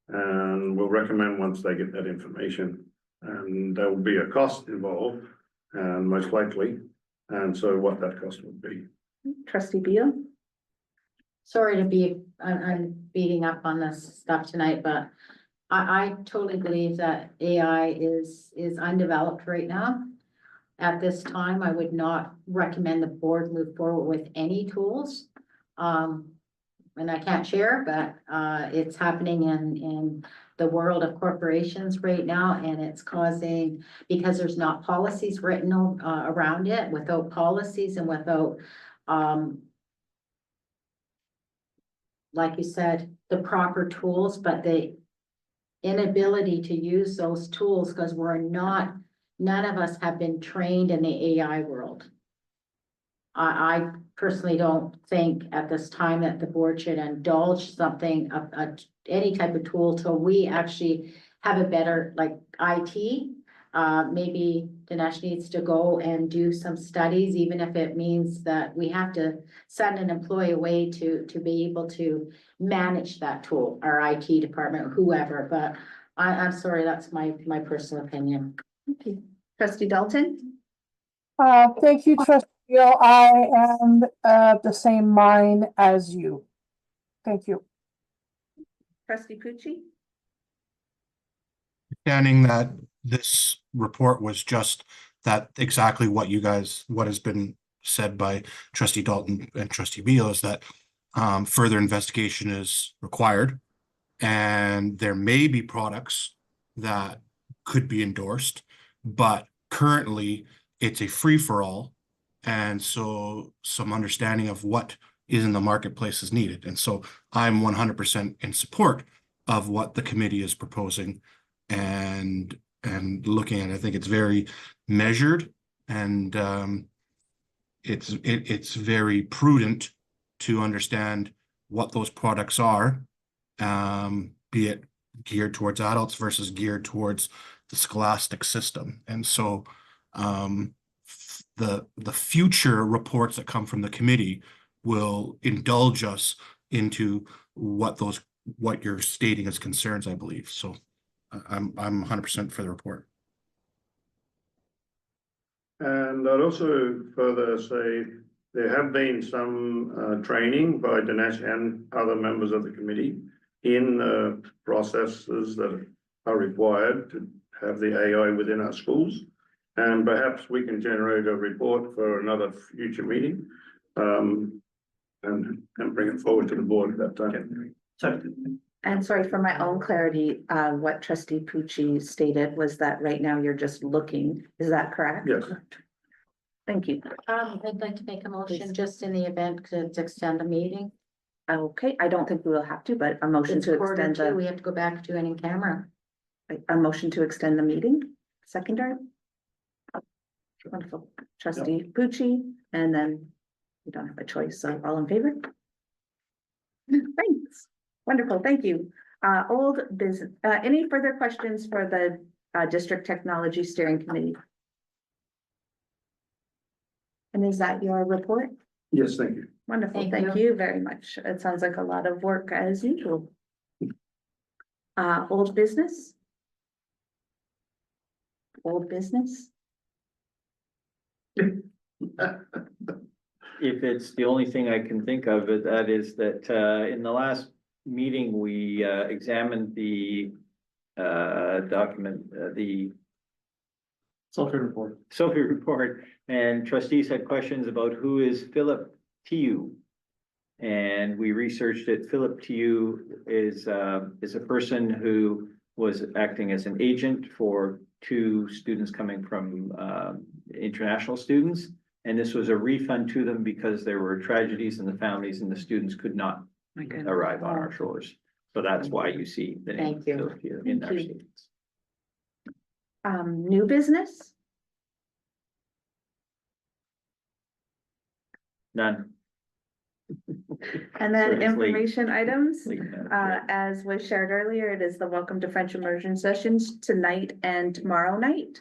And we'll recommend once they get that information. And there will be a cost involved, and most likely. And so what that cost would be. Trustee Beal? Sorry to be, I'm beating up on this stuff tonight, but I totally believe that AI is undeveloped right now. At this time, I would not recommend the board move forward with any tools. And I can't share, but it's happening in the world of corporations right now, and it's causing, because there's not policies written around it, without policies and without like you said, the proper tools, but the inability to use those tools because we're not none of us have been trained in the AI world. I personally don't think at this time that the board should indulge something, any type of tool till we actually have a better, like, IT. Maybe Dinesh needs to go and do some studies, even if it means that we have to send an employee away to be able to manage that tool, our IT department, whoever, but I'm sorry, that's my personal opinion. Okay. Trustee Dalton? Thank you, trustee Gill. I am the same mind as you. Thank you. Trustee Pucci? Understanding that this report was just that exactly what has been said by trustee Dalton and trustee Beal is that further investigation is required. And there may be products that could be endorsed, but currently it's a free-for-all. And so some understanding of what is in the marketplace is needed. And so I'm 100% in support of what the committee is proposing and looking at it. I think it's very measured and it's very prudent to understand what those products are, be it geared towards adults versus geared towards the scholastic system. And so the future reports that come from the committee will indulge us into what you're stating as concerns, I believe. So I'm 100% for the report. And I'd also further say there have been some training by Dinesh and other members of the committee in the processes that are required to have the AI within our schools. And perhaps we can generate a report for another future meeting and bring it forward to the board at that time. And sorry, for my own clarity, what trustee Pucci stated was that right now you're just looking, is that correct? Yes. Thank you. I'd like to make a motion just in the event to extend the meeting. Okay, I don't think we will have to, but a motion It's to quarter extend two, we the, have to go back to it in camera. a motion to extend the meeting, secondary. Wonderful, trustee Pucci, and then we don't have a choice, so all in favor? Thanks, wonderful, thank you. Old business, any further questions for the District Technology Steering Committee? And is that your report? Yes, thank you. Wonderful, Thank thank you. you very much. It sounds like a lot of work as usual. Old business? Old business? If it's the only thing I can think of, that is that in the last meeting, we examined the document, the Software report. Sophie report, and trustees had questions about who is Philip Tiu. And we researched it. Philip Tiu is a person who was acting as an agent for two students coming from international students. And this was a refund to them because there were tragedies in the families and the students could not arrive on our shores. So that's why you see the name Thank you. Philip Tiu in our Thank you. statements. New business? None. And then So it's late. information items? Late, Madam Chair. As was shared earlier, it is the Welcome to French Immersion sessions tonight and tomorrow night.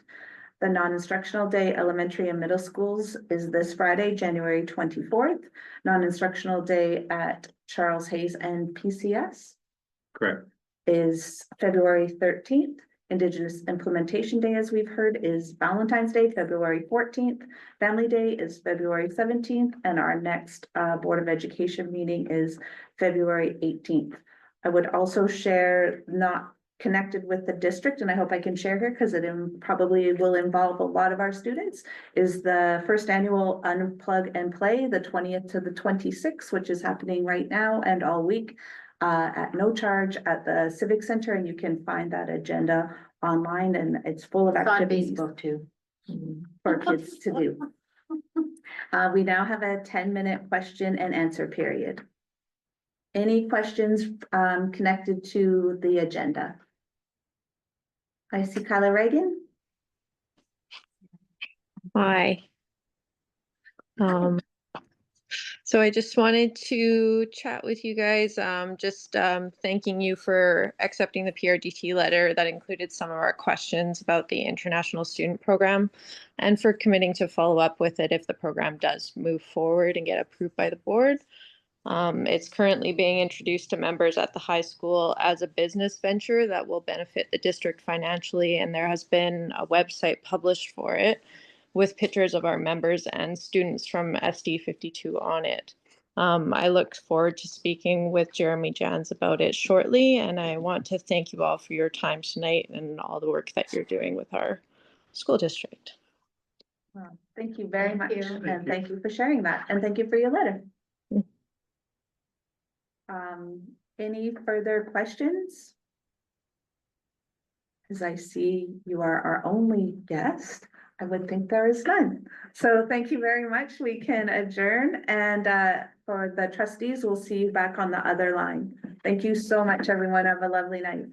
The non-instructional day, elementary and middle schools, is this Friday, January 24th. Non-instructional day at Charles Hayes and PCS Correct. is February 13th. Indigenous Implementation Day, as we've heard, is Valentine's Day, February 14th. Family Day is February 17th, and our next Board of Education meeting is February 18th. I would also share, not connected with the district, and I hope I can share here because it probably will involve a lot of our students, is the first annual Unplug and Play, the 20th to the 26th, which is happening right now and all week. At no charge at the Civic Center, and you can find that agenda online, and it's full of It's on activities Facebook too. for kids to do. We now have a 10-minute question and answer period. Any questions connected to the agenda? I see Kyla Reagan. Hi. So I just wanted to chat with you guys, thanking you for accepting the PRDT letter that included some of our questions about the International Student Program and for committing to follow up with it if the program does move forward and get approved by the board. It's currently being introduced to members at the high school as a business venture that will benefit the district financially, and there has been a website published for it with pictures of our members and students from SD 52 on it. I look forward to speaking with Jeremy Jans about it shortly, and I want to thank you all for your time tonight and all the work that you're doing with our school district. Well, thank you very Thank much, you. and thank you for sharing that, and thank you for your letter. Mm. Any further questions? As I see you are our only guest, I would think there is none. So thank you very much. We can adjourn, and for the trustees, we'll see you back on the other line. Thank you so much, everyone. Have a lovely night.